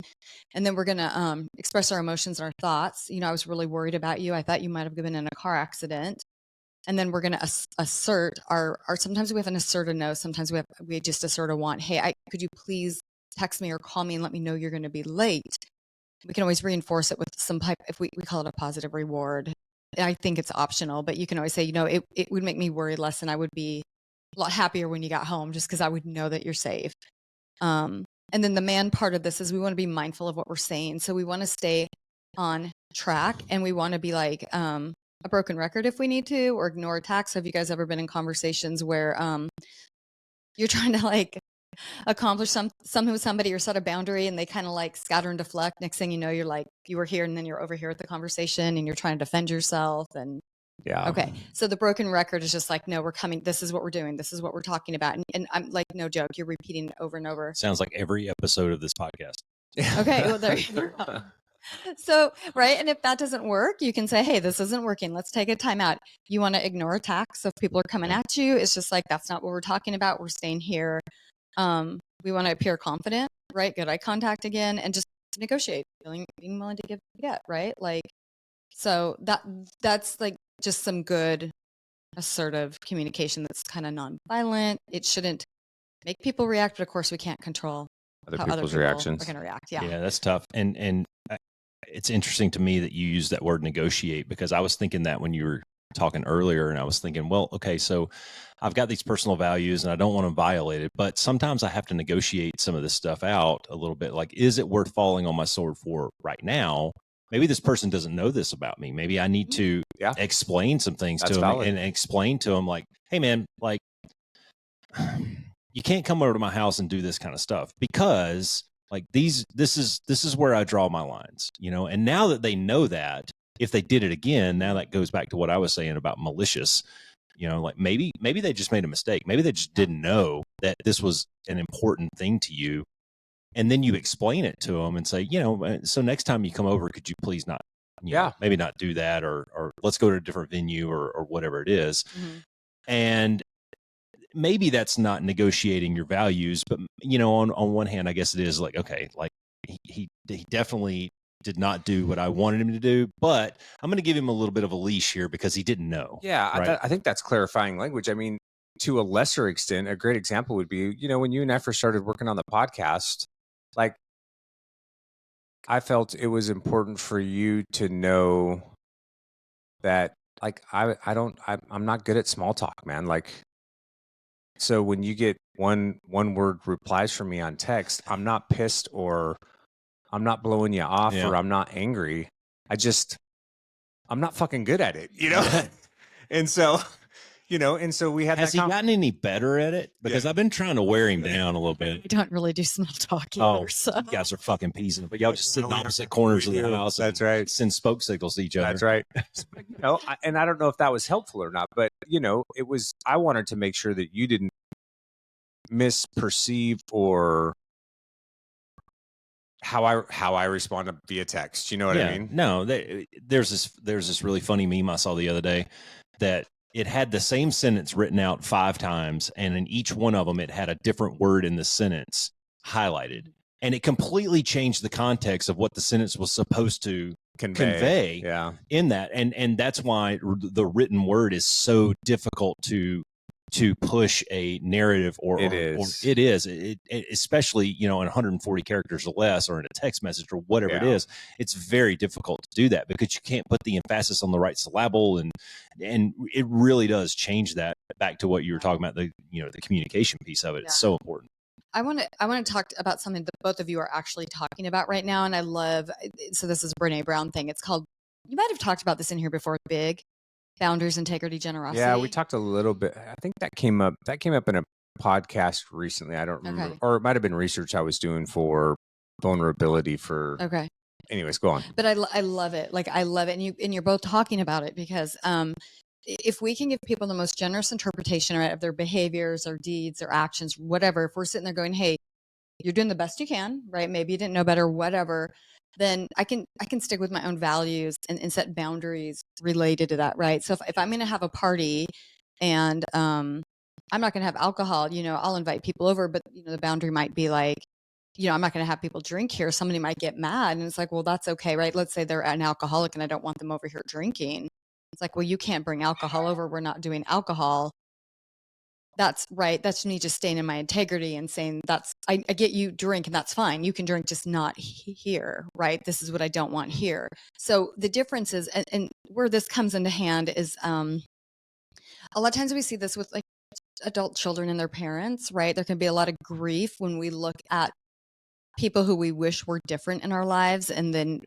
And then we're going to express our emotions and our thoughts. I was really worried about you. I thought you might have been in a car accident. And then we're going to assert our, sometimes we have an assert a no. Sometimes we just assert a want. Hey, could you please text me or call me and let me know you're going to be late? We can always reinforce it with some type, if we call it a positive reward. I think it's optional, but you can always say, it would make me worry less and I would be a lot happier when you got home just because I would know that you're safe. And then the man part of this is we want to be mindful of what we're saying. So we want to stay on track and we want to be like a broken record if we need to, or ignore attacks. So have you guys ever been in conversations where you're trying to like accomplish something with somebody or set a boundary and they kind of like scatter and deflect? Next thing you know, you're like, you were here and then you're over here at the conversation and you're trying to defend yourself. And okay. So the broken record is just like, no, we're coming. This is what we're doing. This is what we're talking about. And I'm like, no joke. You're repeating it over and over. Sounds like every episode of this podcast. Okay. Well, there you go. So, right. And if that doesn't work, you can say, hey, this isn't working. Let's take a time out. You want to ignore attacks. So if people are coming at you, it's just like, that's not what we're talking about. We're staying here. We want to appear confident, right? Good eye contact again, and just negotiate, being willing to give and get, right? Like, so that's like just some good assertive communication that's kind of nonviolent. It shouldn't make people react, but of course we can't control other people's reactions. Are going to react. Yeah, that's tough. And it's interesting to me that you use that word negotiate, because I was thinking that when you were talking earlier, and I was thinking, well, okay, so I've got these personal values and I don't want to violate it, but sometimes I have to negotiate some of this stuff out a little bit. Like, is it worth falling on my sword for right now? Maybe this person doesn't know this about me. Maybe I need to explain some things to them and explain to them like, hey man, like you can't come over to my house and do this kind of stuff, because Like this is where I draw my lines, you know. And now that they know that, if they did it again, now that goes back to what I was saying about malicious, you know, like maybe they just made a mistake. Maybe they just didn't know that this was an important thing to you. And then you explain it to them and say, you know, so next time you come over, could you please not, you know, maybe not do that, or let's go to a different venue or whatever it is. Mm-hmm. And maybe that's not negotiating your values, but you know, on one hand, I guess it is like, okay, like he definitely did not do what I wanted him to do, but I'm going to give him a little bit of a leash here because he didn't know. Yeah, right? I think that's clarifying language. I mean, to a lesser extent, a great example would be, you know, when you and I first started working on the podcast, like I felt it was important for you to know that, like, I'm not good at small talk, man. Like, so when you get one word replies from me on text, I'm not pissed or I'm not blowing you off or I'm not angry. I'm not fucking good at it, you know? And so, you know, and so we had Has he gotten any better at it? Because I've been trying to wear him down a little bit. I don't really do small talk either. So. You guys are fucking peas, but y'all just sit in opposite corners of the house. That's right. Send spoke signals to each other. That's right. You know, and I don't know if that was helpful or not, but you know, I wanted to make sure that you didn't misperceive or how I respond via text. You know what I mean? No, there's this really funny meme I saw the other day that it had the same sentence written out 5 times, and in each one of them it had a different word in the sentence highlighted, and it completely changed the context of what the sentence was supposed to convey in that, and that's why the written word is so difficult to push a narrative it is especially, you know, in 140 characters or less, or in a text message or whatever it is. It's very difficult to do that because you can't put the emphasis on the right syllable, and it really does change that. Back to what you were talking about, the communication piece of it. It's so important. I want to talk about something that both of you are actually talking about right now, and I love. So this is a Brene Brown thing. It's called. You might have talked about this in here before. Big. Boundaries, integrity, generosity. Yeah, we talked a little bit. I think that came up in a podcast recently. I don't remember. Or it might have been research I was doing for vulnerability for. Okay. Anyways, go on. But I love it. Like, I love it. And you're both talking about it because if we can give people the most generous interpretation, right, of their behaviors or deeds or actions, whatever, if we're sitting there going, hey, you're doing the best you can, right? Maybe you didn't know better, whatever. Then I can stick with my own values and set boundaries related to that, right? So if I'm going to have a party and I'm not going to have alcohol, you know, I'll invite people over, but you know, the boundary might be like, you know, I'm not going to have people drink here. Somebody might get mad, and it's like, well, that's okay, right? Let's say they're an alcoholic and I don't want them over here drinking. It's like, well, you can't bring alcohol over. We're not doing alcohol. That's right. That's me just staying in my integrity and saying I get you drink and that's fine. You can drink, just not here, right? This is what I don't want here. So the difference is, and where this comes into hand is, a lot of times we see this with like adult children and their parents, right? There can be a lot of grief when we look at people who we wish were different in our lives, and then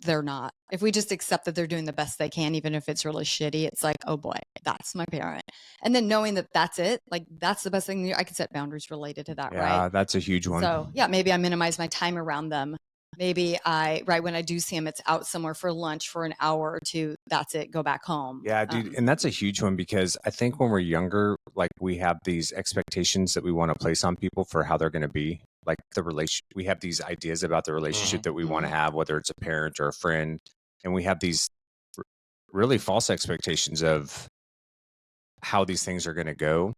they're not. If we just accept that they're doing the best they can, even if it's really shitty, it's like, oh boy, that's my parent. And then knowing that that's it, like that's the best thing. I can set boundaries related to that, right? Yeah, that's a huge one. So yeah, maybe I minimize my time around them. Maybe when I do see them, it's out somewhere for lunch for an hour or two. That's it. Go back home. Yeah, dude. And that's a huge one because I think when we're younger, like we have these expectations that we want to place on people for how they're going to be. Like we have these ideas about the relationship that we want to have, whether it's a parent or a friend. And we have these really false expectations of how these things are going to go.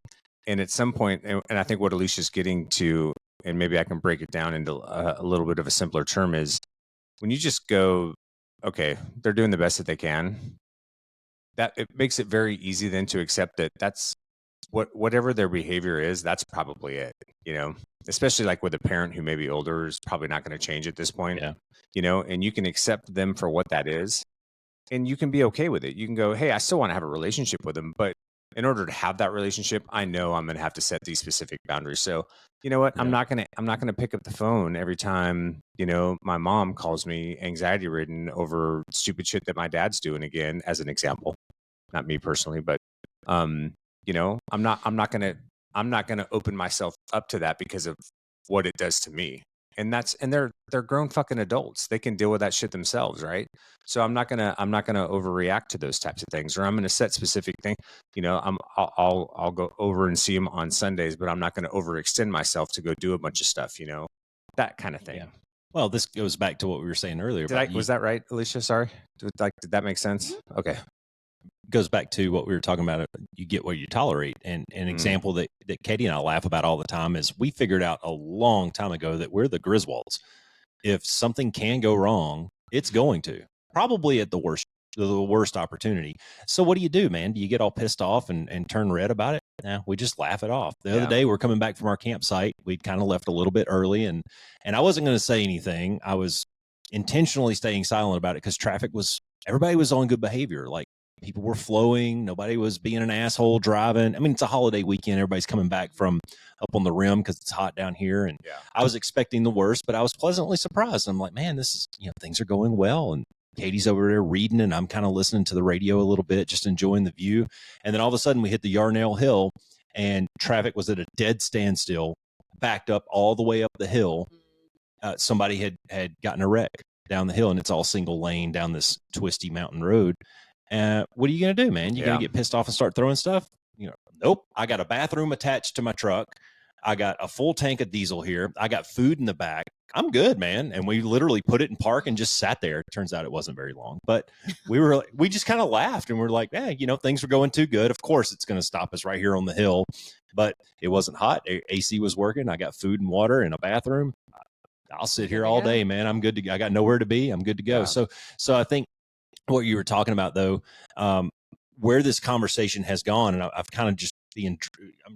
And at some point, and I think what Aleishia's getting to, and maybe I can break it down into a little bit of a simpler term, is when you just go, okay, they're doing the best that they can. That it makes it very easy then to accept that that's whatever their behavior is, that's probably it, you know, especially like with a parent who may be older is probably not going to change at this point, you know, and you can accept them for what that is and you can be okay with it. You can go, hey, I still want to have a relationship with them, but in order to have that relationship, I know I'm going to have to set these specific boundaries. So, you know what, I'm not going to pick up the phone every time, you know, my mom calls me anxiety ridden over stupid shit that my dad's doing again, as an example, not me personally, but, you know, I'm not going to open myself up to that because of what it does to me. And they're grown fucking adults. They can deal with that shit themselves, right? So I'm not gonna overreact to those types of things, or I'm gonna set specific things. I'll go over and see them on Sundays, but I'm not gonna overextend myself to go do a bunch of stuff. That kind of thing. Yeah. Well, this goes back to what we were saying earlier. Was that right, Aleishia? Sorry. Did that make sense? Okay. Goes back to what we were talking about. You get what you tolerate. And an example that Katie and I laugh about all the time is we figured out a long time ago that we're the Griswolds. If something can go wrong, it's going to, probably at the worst opportunity. So what do, man? Do you get all pissed off and turn red about it? No, we just laugh it off. The other day we're coming back from our campsite. We'd kind of left a little bit early and I wasn't going to say anything. I was intentionally staying silent about it because everybody was on good behavior. Like, people were flowing. Nobody was being an asshole driving. I mean, it's a holiday weekend. Everybody's coming back from up on the rim because it's hot down here. And I was expecting the worst, but I was pleasantly surprised. I'm like, man, this is, things are going well. And Katie's over there reading and I'm kind of listening to the radio a little bit, just enjoying the view. And then all of a sudden we hit the Yarnell Hill and traffic was at a dead standstill, backed up all the way up the hill. Somebody had gotten a wreck down the hill and it's all single lane down this twisty mountain road. What are you going to do, man? You going to get pissed off and start throwing stuff? Nope. I got a bathroom attached to my truck. I got a full tank of diesel here. I got food in the back. I'm good, man. And we literally put it in park and just sat there. Turns out it wasn't very long, but we just kind of laughed and we're like, things were going too good. Of course it's going to stop us right here on the hill, but it wasn't hot. AC was working. I got food and water and a bathroom. I'll sit here all day, man. I'm good I got nowhere to be. I'm good to go. Yeah. So I think what you were talking about though, where this conversation has gone, and I've kind of I'm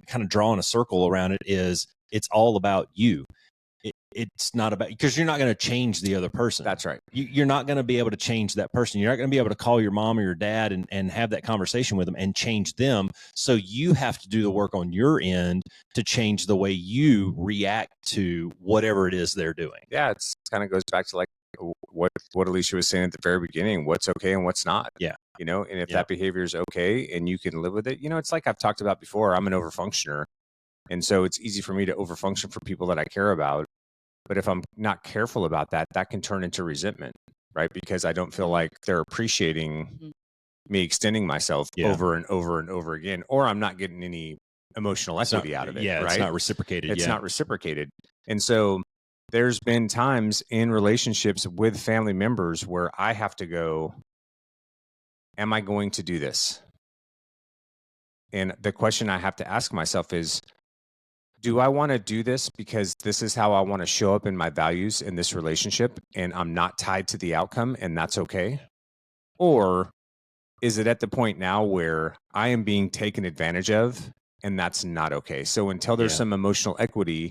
kind of drawing a circle around it, is it's all about you. It's not about, because you're not going to change the other person. That's right. You're not going to be able to change that person. You're not going to be able to call your mom or your dad and have that conversation with them and change them. So you have to do the work on your end to change the way you react to whatever it is they're doing. Yeah, it kind of goes back to like what Aleishia was saying at the very beginning, what's okay and what's not. Yeah. And if that behavior is okay and you can live with it, it's like I've talked about before, I'm an overfunctioner. And so it's easy for me to overfunction for people that I care about. But if I'm not careful about that, that can turn into resentment, right? Because I don't feel like they're appreciating me extending myself over and over and over again, or I'm not getting any emotional equity out of it. Yeah, right? It's not reciprocated. It's not reciprocated. And so there's been times in relationships with family members where I have to go, am I going to do this? And the question I have to ask myself is, do I want to do this because this is how I want to show up in my values in this relationship and I'm not tied to the outcome and that's okay? Or is it at the point now where I am being taken advantage of and that's not okay? So until there's some emotional equity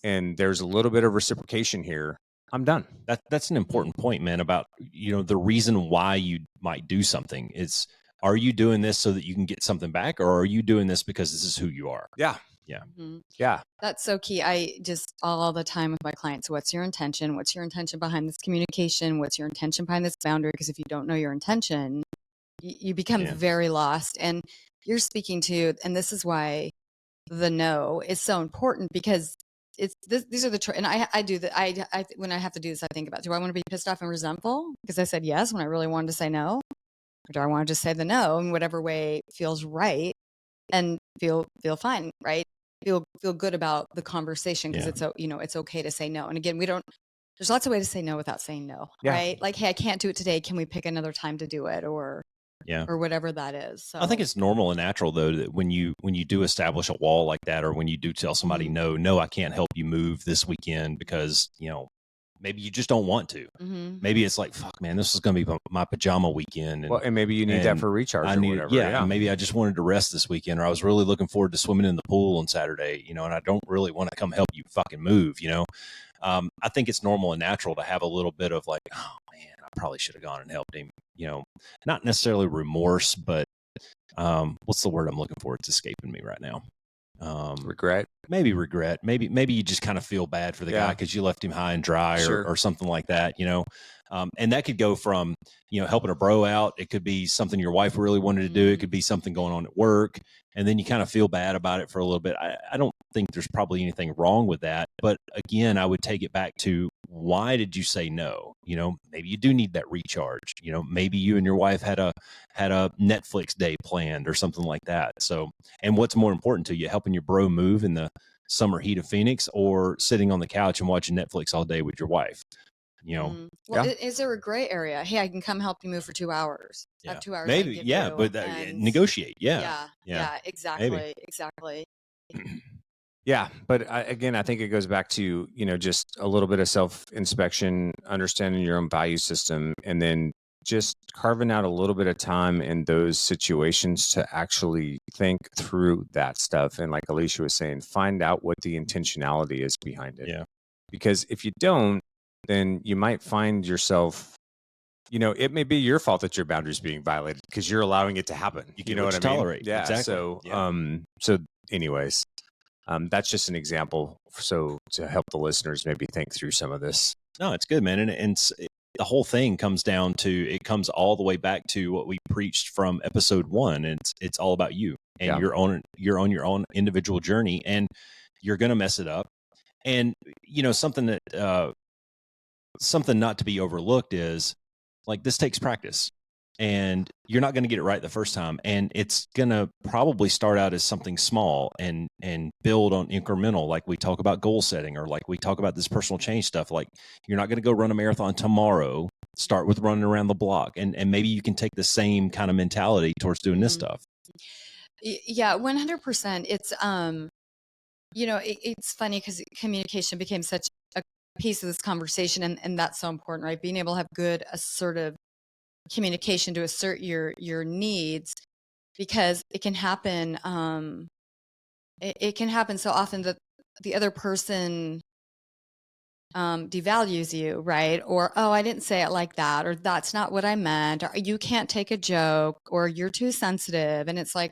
and there's a little bit of reciprocation here, I'm done. That's an important point, man, about, the reason why you might do something. It's, are you doing this so that you can get something back, or are you doing this because this is who you are? Yeah. Yeah. Mm-hmm. Yeah. That's so key. I just all the time with my clients, what's your intention? What's your intention behind this communication? What's your intention behind this boundary? Because if you don't know your intention, you become very lost. And you're speaking to, and this is why the no is so important, because these are the, and I do that. I when I have to do this, I think about, do I want to be pissed off and resentful because I said yes when I really wanted to say no? Or do I want to just say the no in whatever way feels right and feel fine, right? Feel good about the conversation, because it's it's okay to say no. And again, there's lots of ways to say no without saying no, right? Like, hey, I can't do it today. Can we pick another time to do it, or whatever that is? So I think it's normal and natural though that when you do establish a wall like that, or when you do tell somebody no, I can't help you move this weekend because maybe you just don't want to. Mm-hmm. Maybe it's like, fuck, man, this is going to be my pajama weekend. And maybe you need that for recharge or whatever. Yeah, maybe I just wanted to rest this weekend, or I was really looking forward to swimming in the pool on Saturday, and I don't really want to come help you fucking move, I think it's normal and natural to have a little bit of like, oh man, I probably should have gone and helped him, not necessarily remorse, but what's the word I'm looking for? It's escaping me right now. Regret. maybe regret, maybe you just kind of feel bad for the guy because you left him high and dry or something like that, and that could go from, helping a bro out. It could be something your wife really wanted to do. It could be something going on at work. And then you kind of feel bad about it for a little bit. I don't think there's probably anything wrong with that. But again, I would take it back to, why did you say no? Maybe you do need that recharge. Maybe you and your wife had a Netflix day planned or something like that. So, and what's more important to you, helping your bro move in the summer heat of Phoenix, or sitting on the couch and watching Netflix all day with your wife? Well, is there a gray area? Hey, I can come help you move for 2 hours. I have 2 hours. Maybe, but negotiate. Yeah, exactly, exactly. Yeah, but again, I think it goes back to, just a little bit of self-inspection, understanding your own value system, and then just carving out a little bit of time in those situations to actually think through that stuff. And like Aleishia was saying, find out what the intentionality is behind it. Yeah. Because if you don't, then you might find yourself, it may be your fault that your boundaries being violated because you're allowing it to happen. You know what I mean? Tolerate. Yeah. Exactly. So anyways, that's just an example. So to help the listeners maybe think through some of this. No, it's good, man. And the whole thing comes all the way back to what we preached from episode 1. And it's all about you and you're on your own individual journey, and you're going to mess it up. And, something not to be overlooked is, like, this takes practice, and you're not going to get it right the first time. And it's going to probably start out as something small and build on incremental. Like we talk about goal setting, or like we talk about this personal change stuff. Like, you're not going to go run a marathon tomorrow. Start with running around the block. And maybe you can take the same kind of mentality towards doing this stuff. Yeah, 100%. It's, it's funny because communication became such a piece of this conversation, and that's so important, right? Being able to have good, assertive communication to assert your needs, because it can happen. It can happen so often that the other person devalues you, right? Or, oh, I didn't say it like that, or that's not what I meant, or you can't take a joke, or you're too sensitive. And it's like,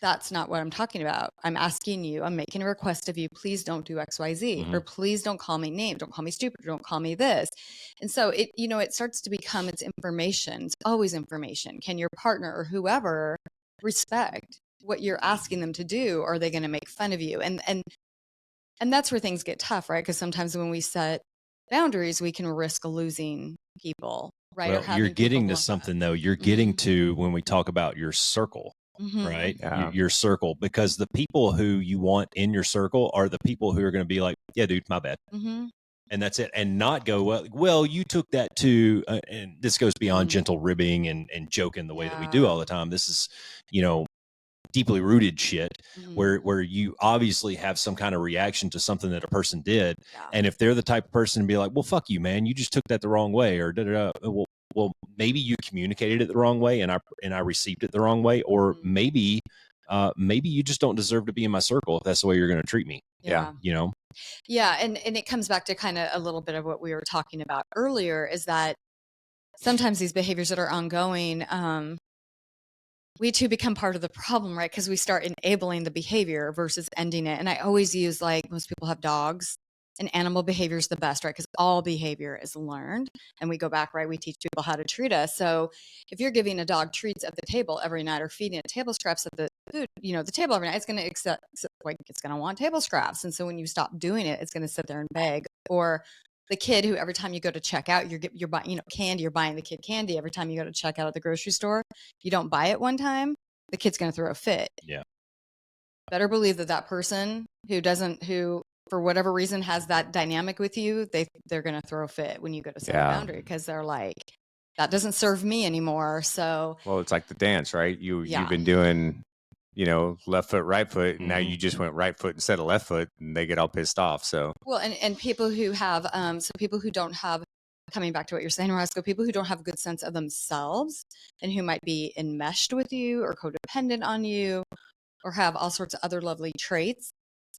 that's not what I'm talking about. I'm asking you, I'm making a request of you, please don't do XYZ, or please don't call me names, don't call me stupid, don't call me this. And so it, it starts to become, it's information. It's always information. Can your partner or whoever respect what you're asking them to do? Or are they going to make fun of you? And that's where things get tough, right? Because sometimes when we set boundaries, we can risk losing people, right? Well, you're getting to something though. You're getting to, when we talk about your circle, right? Yeah. Your circle, because the people who you want in your circle are the people who are going to be like, yeah, dude, my bad. And that's it. And not go, well, you took that too. And this goes beyond gentle ribbing and joking the way that we do all the time. This is, deeply rooted shit where you obviously have some kind of reaction to something that a person did. And if they're the type of person to be like, well, fuck you, man, you just took that the wrong way, or well, maybe you communicated it the wrong way and I received it the wrong way, or maybe you just don't deserve to be in my circle if that's the way you're going to treat me. Yeah. Yeah. And it comes back to kind of a little bit of what we were talking about earlier, is that sometimes these behaviors that are ongoing, we too become part of the problem, right? Because we start enabling the behavior versus ending it. And I always use, like, most people have dogs, and animal behavior is the best, right? Because all behavior is learned. And we go back, right? We teach people how to treat us. So if you're giving a dog treats at the table every night, or feeding it table scraps at the food, the table every night, it's going to it's going to want table scraps. And so when you stop doing it, it's going to sit there and beg. Or the kid who, every time you go to check out, you're buying, candy, you're buying the kid candy every time you go to check out at the grocery store. You don't buy it one time, the kid's going to throw a fit. Yeah. Better believe that person who for whatever reason has that dynamic with you, they're going to throw a fit when you go to set a boundary, because they're like, that doesn't serve me anymore. So, well, it's like the dance, right? You've been doing, left foot, right foot, and now you just went right foot instead of left foot, and they get all pissed off. So, well, and people who have, people who don't have, coming back to what you're saying, Roscoe, people who don't have a good sense of themselves, and who might be enmeshed with you or codependent on you, or have all sorts of other lovely traits,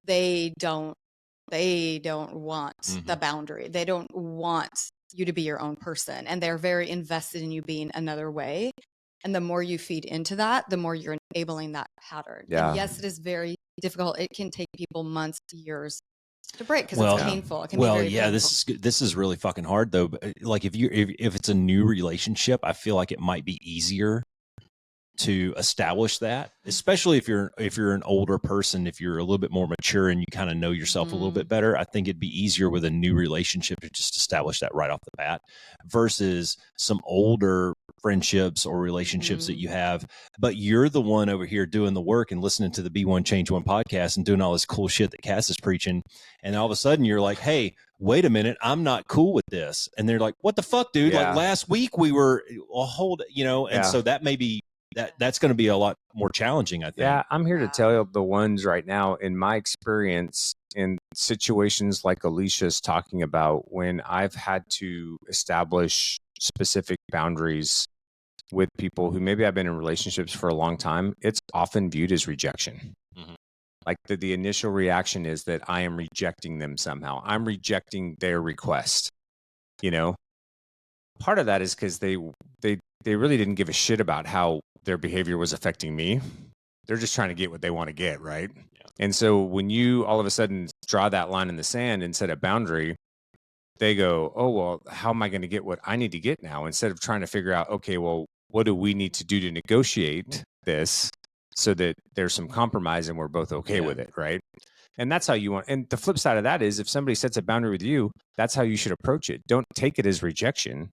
they don't want the boundary. They don't want you to be your own person, and they're very invested in you being another way. And the more you feed into that, the more you're enabling that pattern. Yeah. And yes, it is very difficult. It can take people months, years to break because Well, it's painful. It can be very painful. this is really fucking hard though. But like if it's a new relationship, I feel like it might be easier to establish that, especially if you're an older person, if you're a little bit more mature and you kind of know yourself a little bit better. I think it'd be easier with a new relationship to just establish that right off the bat versus some older friendships or relationships that you have, but you're the one over here doing the work and listening to the Be One Change One podcast and doing all this cool shit that Cass is preaching. And all of a sudden you're like, hey, wait a minute, I'm not cool with this. And they're like, what the fuck, dude? Yeah. Like last week we were, well, hold, and so that may be, that's going to be a lot more challenging, I think. Yeah, I'm here to tell you the ones right now in my experience in situations like Aleishia's talking about, when I've had to establish specific boundaries with people who maybe I've been in relationships for a long time, it's often viewed as rejection. Like the initial reaction is that I am rejecting them somehow. I'm rejecting their request. Part of that is because they really didn't give a shit about how their behavior was affecting me. They're just trying to get what they want to get, right? Yeah. And so when you all of a sudden draw that line in the sand and set a boundary, they go, oh, well, how am I going to get what I need to get now? Instead of trying to figure out, okay, well, what do we need to do to negotiate this so that there's some compromise and we're both okay with it, right? And that's how you want. And the flip side of that is if somebody sets a boundary with you, that's how you should approach it. Don't take it as rejection.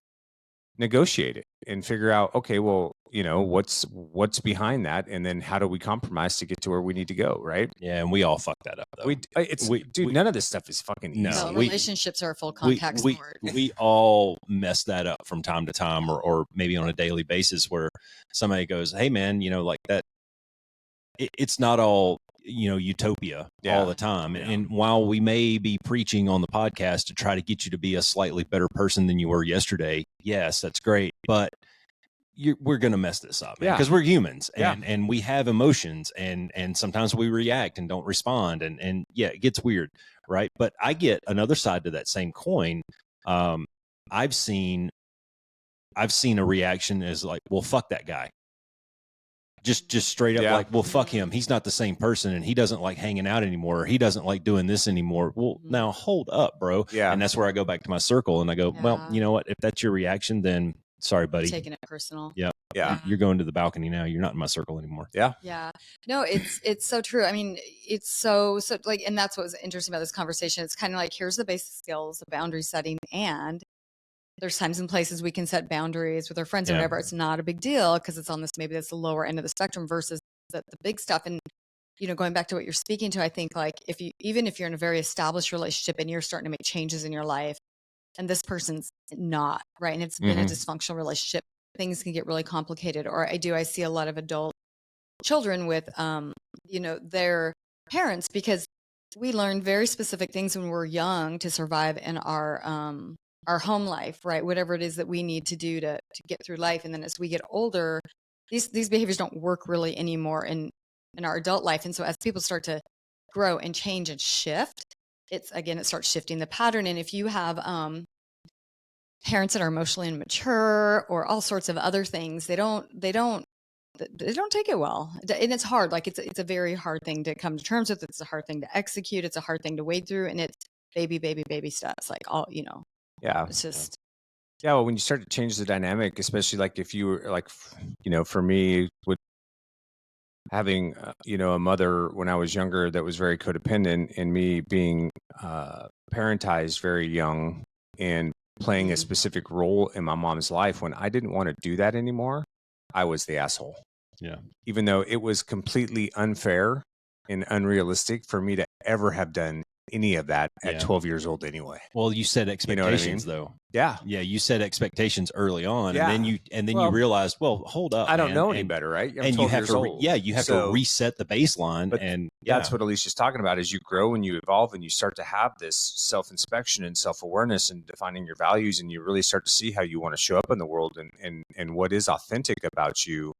Negotiate it and figure out, okay, well, what's behind that, and then how do we compromise to get to where we need to go, right? Yeah, and we all fuck that up though. Dude, none of this stuff is fucking easy. No, relationships are a full contact sport. We all mess that up from time to time, or maybe on a daily basis, where somebody goes, hey man, like that, it's not all utopia all the time. And while we may be preaching on the podcast to try to get you to be a slightly better person than you were yesterday, yes, that's great, but we're going to mess this up because we're humans and we have emotions and sometimes we react and don't respond and it gets weird, right? But I get another side to that same coin. I've seen a reaction as like, well, fuck that guy. Just straight up like, well, fuck him. He's not the same person and he doesn't like hanging out anymore. Or he doesn't like doing this anymore. Well, now hold up, bro. Yeah. And that's where I go back to my circle and I go, well, you know what? If that's your reaction, then sorry, buddy. Taking it personal. Yeah. You're going to the balcony now. You're not in my circle anymore. Yeah. Yeah. No, it's so true. I mean, it's so like, and that's what was interesting about this conversation. It's kind of like, here's the basic skills of boundary setting, and there's times and places we can set boundaries with our friends or whatever. It's not a big deal because it's on this, maybe that's the lower end of the spectrum versus the big stuff. And, going back to what you're speaking to, I think like even if you're in a very established relationship and you're starting to make changes in your life and this person's not, right? And it's been a dysfunctional relationship, things can get really complicated. Or I see a lot of adult children with, their parents, because we learn very specific things when we're young to survive in our home life, right? Whatever it is that we need to do to get through life. And then as we get older, these behaviors don't work really anymore in our adult life. And so as people start to grow and change and shift, it starts shifting the pattern. And if you have parents that are emotionally immature or all sorts of other things, they don't take it well. And it's hard. Like it's a very hard thing to come to terms with. It's a hard thing to execute. It's a hard thing to wade through. And it's baby steps, like all, Yeah. It's just. Yeah. Well, when you start to change the dynamic, especially like if you were like, for me, with having, a mother when I was younger that was very codependent, and me being parentized very young and playing a specific role in my mom's life, when I didn't want to do that anymore, I was the asshole. Yeah. Even though it was completely unfair and unrealistic for me to ever have done any of that at 12 years old anyway. Well, you set expectations though. Yeah. Yeah. You set expectations early on and then you realized, well, hold up. I don't know any better, right? I'm and you have to, you have to reset the baseline. But and that's what Aleishia's talking about, is you grow and you evolve and you start to have this self-inspection and self-awareness and defining your values. And you really start to see how you want to show up in the world and what is authentic about you.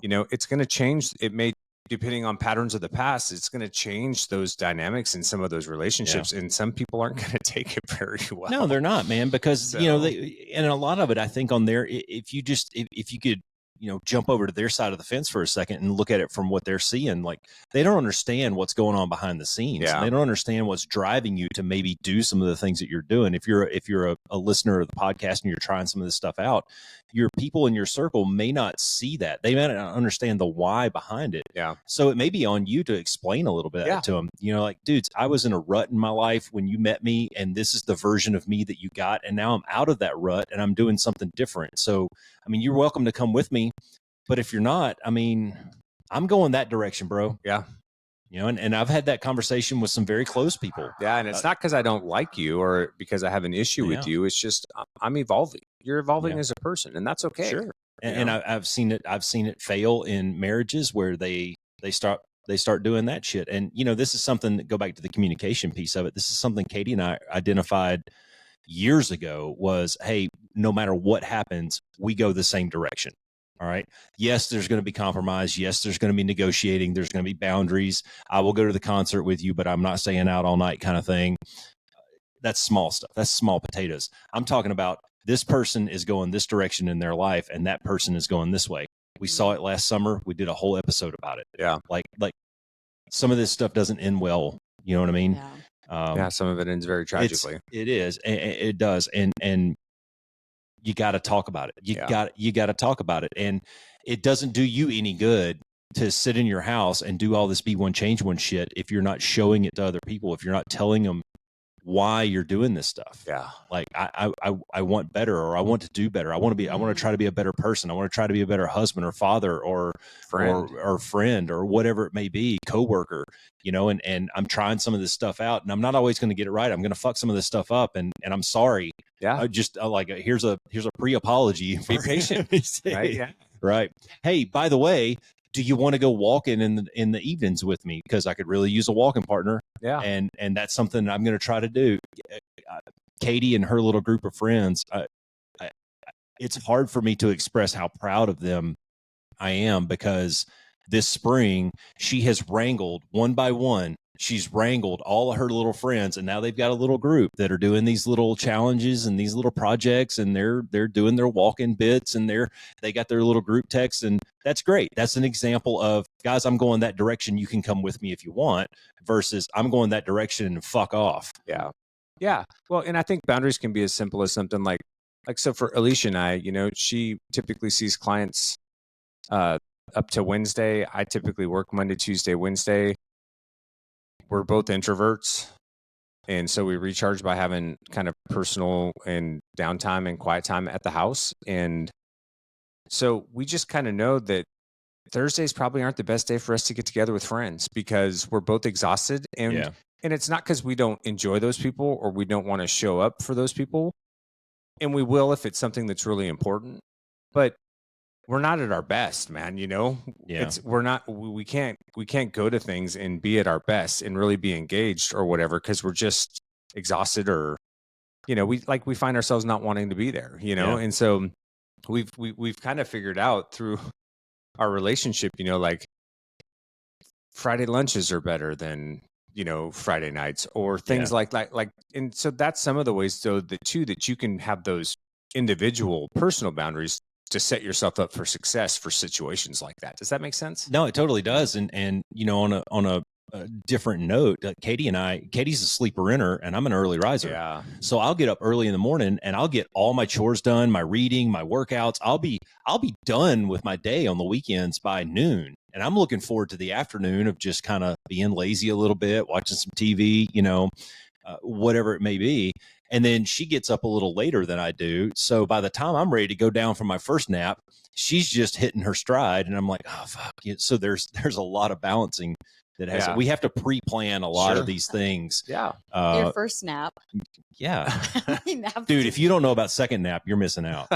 It's going to change. It may, depending on patterns of the past, it's going to change those dynamics in some of those relationships. And some people aren't going to take it very well. No, they're not, man, because, and a lot of it, I think on there, if you could, jump over to their side of the fence for a second and look at it from what they're seeing. Like, they don't understand what's going on behind the scenes. Yeah. They don't understand what's driving you to maybe do some of the things that you're doing. If you're a listener of the podcast and you're trying some of this stuff out, your people in your circle may not see that. They may not understand the why behind it. Yeah. So it may be on you to explain a little bit to them. Like, dudes, I was in a rut in my life when you met me, and this is the version of me that you got. And now I'm out of that rut and I'm doing something different. So, you're welcome to come with me. But if you're not, I'm going that direction, bro. Yeah. And I've had that conversation with some very close people. Yeah. And it's not because I don't like you or because I have an issue with you. It's just I'm evolving. You're evolving as a person, and that's okay. Sure. And I've seen it fail in marriages where they start doing that shit. And, this is something that, go back to the communication piece of it. This is something Katie and I identified years ago was, hey, no matter what happens, we go the same direction. All right. Yes, there's going to be compromise. Yes, there's going to be negotiating. There's going to be boundaries. I will go to the concert with you, but I'm not staying out all night kind of thing. That's small stuff. That's small potatoes. I'm talking about this person is going this direction in their life, and that person is going this way. We saw it last summer. We did a whole episode about it. Yeah. Like some of this stuff doesn't end well. You know what I mean? Yeah. Some of it ends very tragically. It is. It does. And you got to talk about it. You got to talk about it. And it doesn't do you any good to sit in your house and do all this be one, change one shit if you're not showing it to other people, if you're not telling them why you're doing this stuff. Yeah. Like I want better, or I want to do better. I want to try to be a better person. I want to try to be a better husband or father or friend or friend or whatever it may be, coworker, and I'm trying some of this stuff out, and I'm not always going to get it right. I'm going to fuck some of this stuff up, and I'm sorry. Yeah. I just here's a pre-apology. Be patient. Right. Yeah. Right. Hey, by the way, do you want to go walking in the evenings with me? Because I could really use a walking partner. Yeah. And that's something I'm going to try to do. Katie and her little group of friends, it's hard for me to express how proud of them I am, because this spring she has wrangled one by one. She's wrangled all of her little friends, and now they've got a little group that are doing these little challenges and these little projects, and they're doing their walk-in bits, and they got their little group text, and that's great. That's an example of, guys, I'm going that direction. You can come with me if you want, versus I'm going that direction and fuck off. Yeah. Yeah. Well, and I think boundaries can be as simple as something like so for Aleishia and I, she typically sees clients up to Wednesday. I typically work Monday, Tuesday, Wednesday. We're both introverts, and so we recharge by having kind of personal and downtime and quiet time at the house. And so we just kind of know that Thursdays probably aren't the best day for us to get together with friends, because we're both exhausted. And it's not because we don't enjoy those people or we don't want to show up for those people. And we will if it's something that's really important. But we're not at our best, man. We can't go to things and be at our best and really be engaged or whatever, because we're just exhausted, or we find ourselves not wanting to be there, And so we've kind of figured out through our relationship, like Friday lunches are better than Friday nights, or things like that. And so that's some of the ways, though, that you can have those individual personal boundaries to set yourself up for success for situations like that. Does that make sense? No, it totally does. And on a different note, Katie's a sleeper-inner and I'm an early riser. Yeah. So I'll get up early in the morning and I'll get all my chores done, my reading, my workouts. I'll be done with my day on the weekends by noon. And I'm looking forward to the afternoon of just kind of being lazy a little bit, watching some TV, whatever it may be. And then she gets up a little later than I do. So by the time I'm ready to go down for my first nap, she's just hitting her stride. And I'm like, oh, fuck. So there's a lot of balancing that has, we have to pre-plan a lot of these things. Yeah. Your first nap. Yeah. Dude, if you don't know about second nap, you're missing out.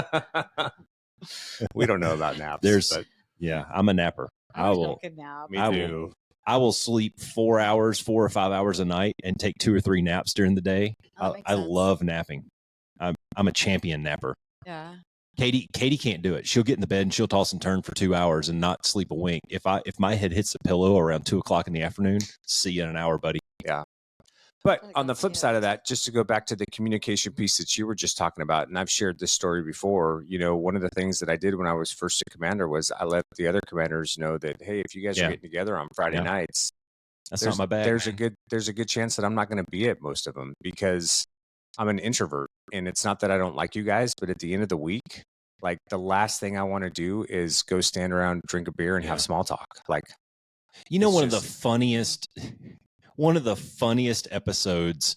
We don't know about naps. I'm a napper. I will. Nap. Me too. I will sleep 4 or 5 hours a night and take 2 or 3 naps during the day. I love napping. I'm a champion napper. Yeah. Katie can't do it. She'll get in the bed and she'll toss and turn for 2 hours and not sleep a wink. If my head hits the pillow around 2:00 in the afternoon, see you in an hour, buddy. Yeah. But on the flip side of that, just to go back to the communication piece that you were just talking about, and I've shared this story before, one of the things that I did when I was first a commander was I let the other commanders know that, hey, if you guys are getting together on Friday nights, that's not my bag. There's a good chance that I'm not going to be at most of them because I'm an introvert. And it's not that I don't like you guys, but at the end of the week, like the last thing I want to do is go stand around, drink a beer and have small talk. Like, one of the funniest episodes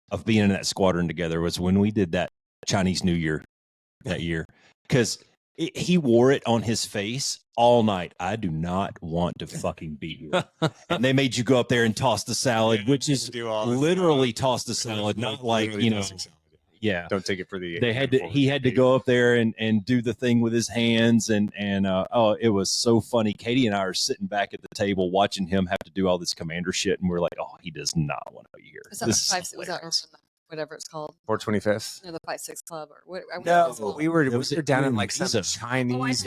of being in that squadron together was when we did that Chinese New Year that year, because he wore it on his face all night. I do not want to fucking be here. And they made you go up there and toss the salad, which is literally toss the salad, not like, yeah. Don't take it for the. He had to go up there and do the thing with his hands and it was so funny. Katie and I are sitting back at the table watching him have to do all this commander shit, and we're like, oh, he does not want to be here. Was that whatever it's called? 425th? No, the 5-6 Club or what? No, we were down in like some Chinese.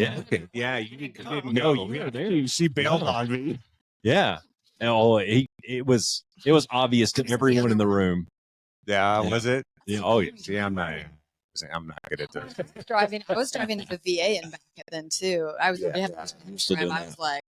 Yeah, you didn't know. She bailed on me. Yeah. Oh, it was obvious to everyone in the room. Yeah, was it? Yeah. Oh, yeah. See, I'm not good at this. I was driving to the VA and back then too. I was I was like,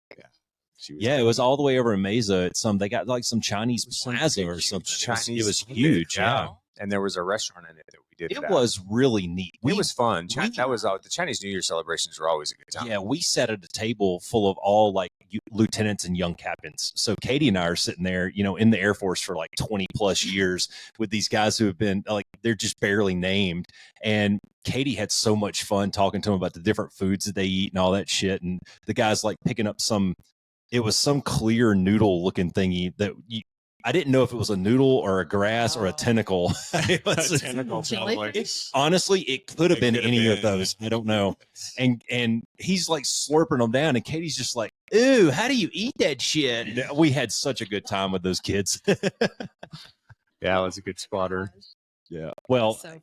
it was all the way over in Mesa. They got like some Chinese plaza or something. It was huge. Yeah. And there was a restaurant in it that we did. It was really neat. It was fun. That was the Chinese New Year celebrations were always a good time. Yeah, we sat at a table full of all like lieutenants and young captains. So Katie and I are sitting there, in the Air Force for like 20 plus years with these guys who have been like, they're just barely named. And Katie had so much fun talking to them about the different foods that they eat and all that shit. And the guys like picking up some clear noodle looking thingy that I didn't know if it was a noodle or a grass or a tentacle. It was a tentacle. Honestly, it could have been any of those. I don't know. And he's like slurping them down, and Katie's just like, "Ooh, how do you eat that shit?" We had such a good time with those kids. Yeah, it was a good squadron. Yeah. Well, so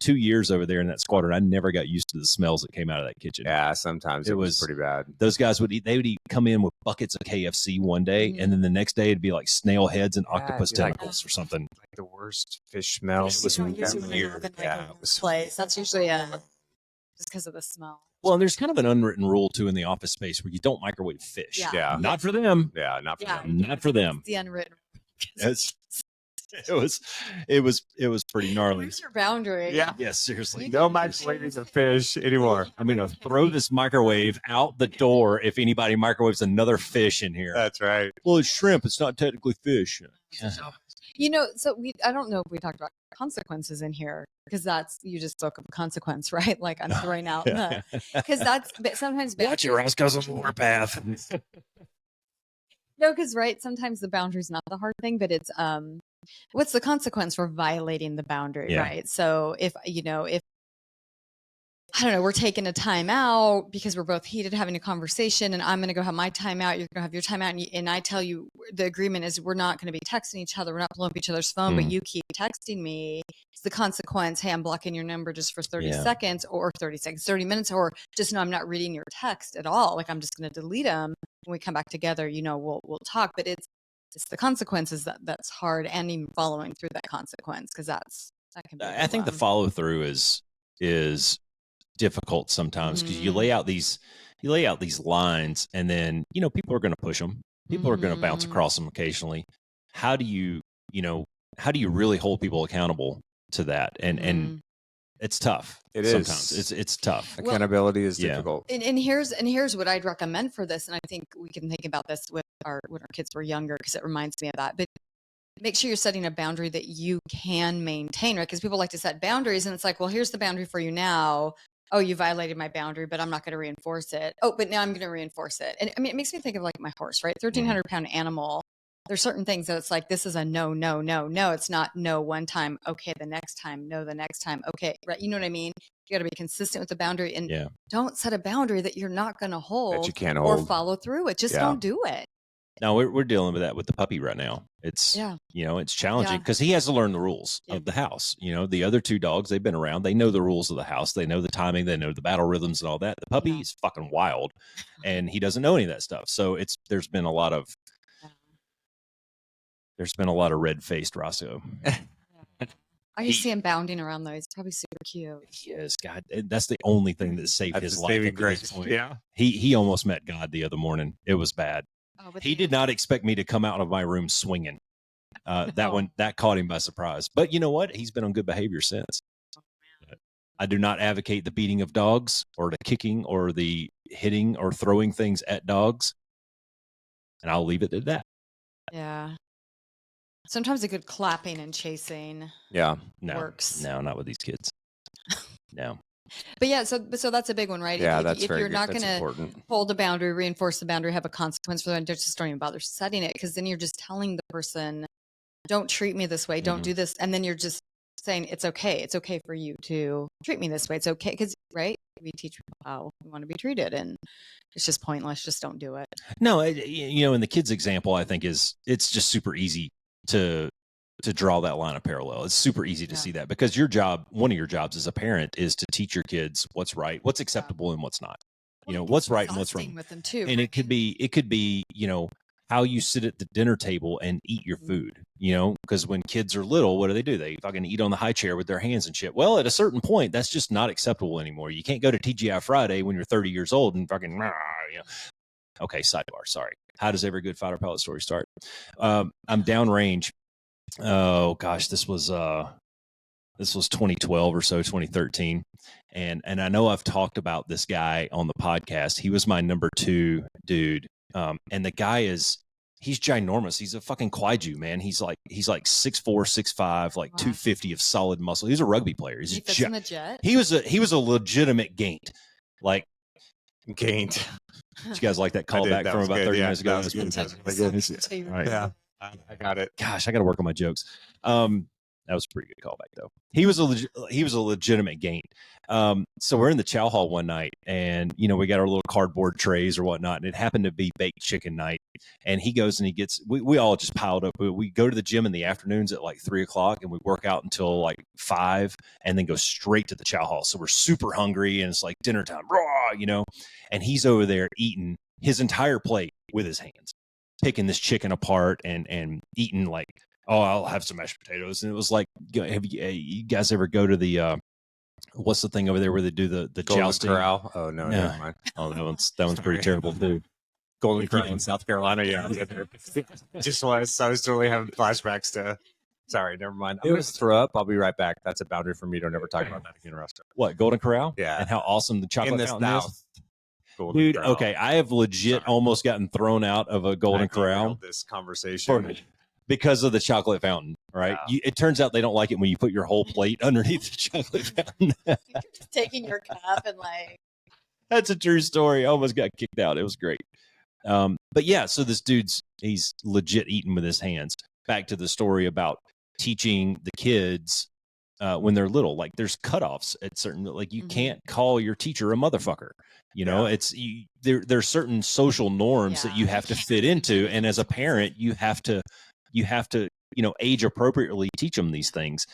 2 years over there in that squadron, I never got used to the smells that came out of that kitchen. Yeah, sometimes it was pretty bad. Those guys would come in with buckets of KFC one day, and then the next day it'd be like snail heads and octopus tentacles or something. Like the worst fish smell. It was weird. Yeah, it was place. That's usually just because of the smell. Well, and there's kind of an unwritten rule too in the office space where you don't microwave fish. Yeah. Not for them. Yeah, not for them. Not for them. It's the unwritten. It was pretty gnarly. Where's your boundary? Yeah. Yes, seriously. No microwaving of fish anymore. I'm going to throw this microwave out the door if anybody microwaves another fish in here. That's right. Well, it's shrimp. It's not technically fish. So I don't know if we talked about consequences in here because you just spoke of a consequence, right? Like I'm throwing out because that's sometimes watch your Roscoe's on the warpath. No, because sometimes the boundary is not the hard thing, but it's what's the consequence for violating the boundary, right? So if I don't know, we're taking a time out because we're both heated having a conversation and I'm going to go have my time out. You're going to have your time out. And I tell you, the agreement is we're not going to be texting each other. We're not blowing up each other's phone, but you keep texting me. It's the consequence. Hey, I'm blocking your number just for 30 seconds or 30 seconds, 30 minutes, or just know I'm not reading your text at all. Like I'm just going to delete them. When we come back together, we'll talk, but it's the consequences that's hard and even following through that consequence. Cause that can be, I think the follow through is difficult sometimes because you lay out these lines and then people are going to push them, people are going to bounce across them occasionally. How do you really hold people accountable to that? And it's tough. Sometimes it's tough. Accountability is difficult. And here's what I'd recommend for this, and I think we can think about this when our kids were younger because it reminds me of that. But make sure you're setting a boundary that you can maintain, right? Because people like to set boundaries, and it's like, well, here's the boundary for you now. Oh, you violated my boundary, but I'm not going to reinforce it. Oh, but now I'm going to reinforce it. And I mean, it makes me think of like my horse, right? 1,300-pound animal. There's certain things that it's like, this is a no. It's not no one time. Okay, the next time. No, the next time. Okay, right. You know what I mean? You got to be consistent with the boundary and don't set a boundary that you're not going to hold that you can't hold or follow through it. Just don't do it. No, we're dealing with that with the puppy right now. It's it's challenging because he has to learn the rules of the house. The other two dogs, they've been around. They know the rules of the house. They know the timing. They know the battle rhythms and all that. The puppy is fucking wild, and he doesn't know any of that stuff. So there's been a lot of There's been a lot of red-faced Roscoe. I see him bounding around though. He's probably super cute. Yes, God, that's the only thing that saved his life. At this point. Yeah. He almost met God the other morning. It was bad. Oh, but He did not expect me to come out of my room swinging. No. That caught him by surprise. But you know what? He's been on good behavior since. I do not advocate the beating of dogs or the kicking or the hitting or throwing things at dogs. And I'll leave it at that. Yeah. Sometimes a good clapping and chasing works. No, not with these kids. No. But yeah, so that's a big one, right? Yeah, if you're not going to hold a boundary, reinforce the boundary, have a consequence for that, just don't even bother setting it, because then you're just telling the person, don't treat me this way, don't do this, and then you're just saying it's okay for you to treat me this way. It's okay, because right, we teach people how we want to be treated, and it's just pointless. Just don't do it. No, in the kids' example, I think it's just super easy to draw that line of parallel. It's super easy to see that, because one of your jobs as a parent is to teach your kids what's right, what's acceptable, and what's not. What's right and what's wrong with them too. And it could be how you sit at the dinner table and eat your food. Because when kids are little, what do? They fucking eat on the high chair with their hands and shit. Well, at a certain point, that's just not acceptable anymore. You can't go to TGI Friday when you're 30 years old and fucking. Okay, sidebar. Sorry. How does every good fighter pilot story start? I'm downrange. Oh gosh, this was 2012 or so, 2013, and I know I've talked about this guy on the podcast. He was my number 2 dude, and the guy he's ginormous. He's a fucking kaiju, man. He's like 6'4", 6'5", like 250 of solid muscle. He's a rugby player. He fits in the jet. He was a legitimate gaint, like gaint. Did you guys like that callback from about 30 minutes ago? Right. Yeah. I got it. Gosh, I got to work on my jokes. That was a pretty good callback, though. He was a legitimate gaint. So we're in the chow hall one night, and we got our little cardboard trays or whatnot, and it happened to be baked chicken night. And he goes and he gets. We all just piled up. We go to the gym in the afternoons at like 3:00, and we work out until like 5, and then go straight to the chow hall. So we're super hungry, and it's like dinner time, raw, And he's over there eating his entire plate with his hands, picking this chicken apart and eating like, oh, I'll have some mashed potatoes. And it was like, have you guys ever go to the what's the thing over there where they do the Golden jousting? Corral? Oh no, never mind. Oh, that one's pretty terrible too. Golden Corral in South Carolina. Yeah, just was. I was totally having flashbacks to. Sorry, never mind. I'm going to throw up. I'll be right back. That's a boundary for me. Don't ever talk about that again, Roscoe. What, Golden Corral? Yeah. And how awesome the chocolate in the fountain South. is? Golden Dude, Corral. okay, I have legit almost gotten thrown out of a Golden Corral. This conversation because of the chocolate fountain, right? Yeah. It turns out they don't like it when you put your whole plate underneath the chocolate fountain. You're just taking your cup and like. That's a true story. I almost got kicked out. It was great. But yeah, so this he's legit eating with his hands. Back to the story about teaching the kids when they're little. Like there's cutoffs at certain, like you can't call your teacher a motherfucker. There's certain social norms that you have to fit into. And as a parent, you have to, age appropriately teach them these things.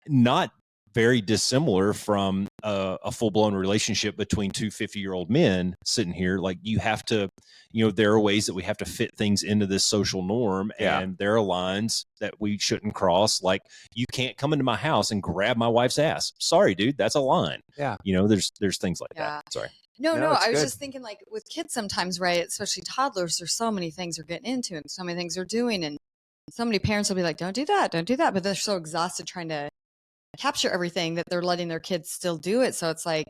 Not very dissimilar from a full-blown relationship between two 50-year-old men sitting here. Like you have to, there are ways that we have to fit things into this social norm, and there are lines that we shouldn't cross. Like you can't come into my house and grab my wife's ass. Sorry, dude, that's a line. Yeah. There's things like that. Sorry. No, I was just thinking like with kids sometimes, right? Especially toddlers, there's so many things they're getting into and so many things they're doing. And so many parents will be like, don't do that. But they're so exhausted trying to capture everything that they're letting their kids still do it. So it's like,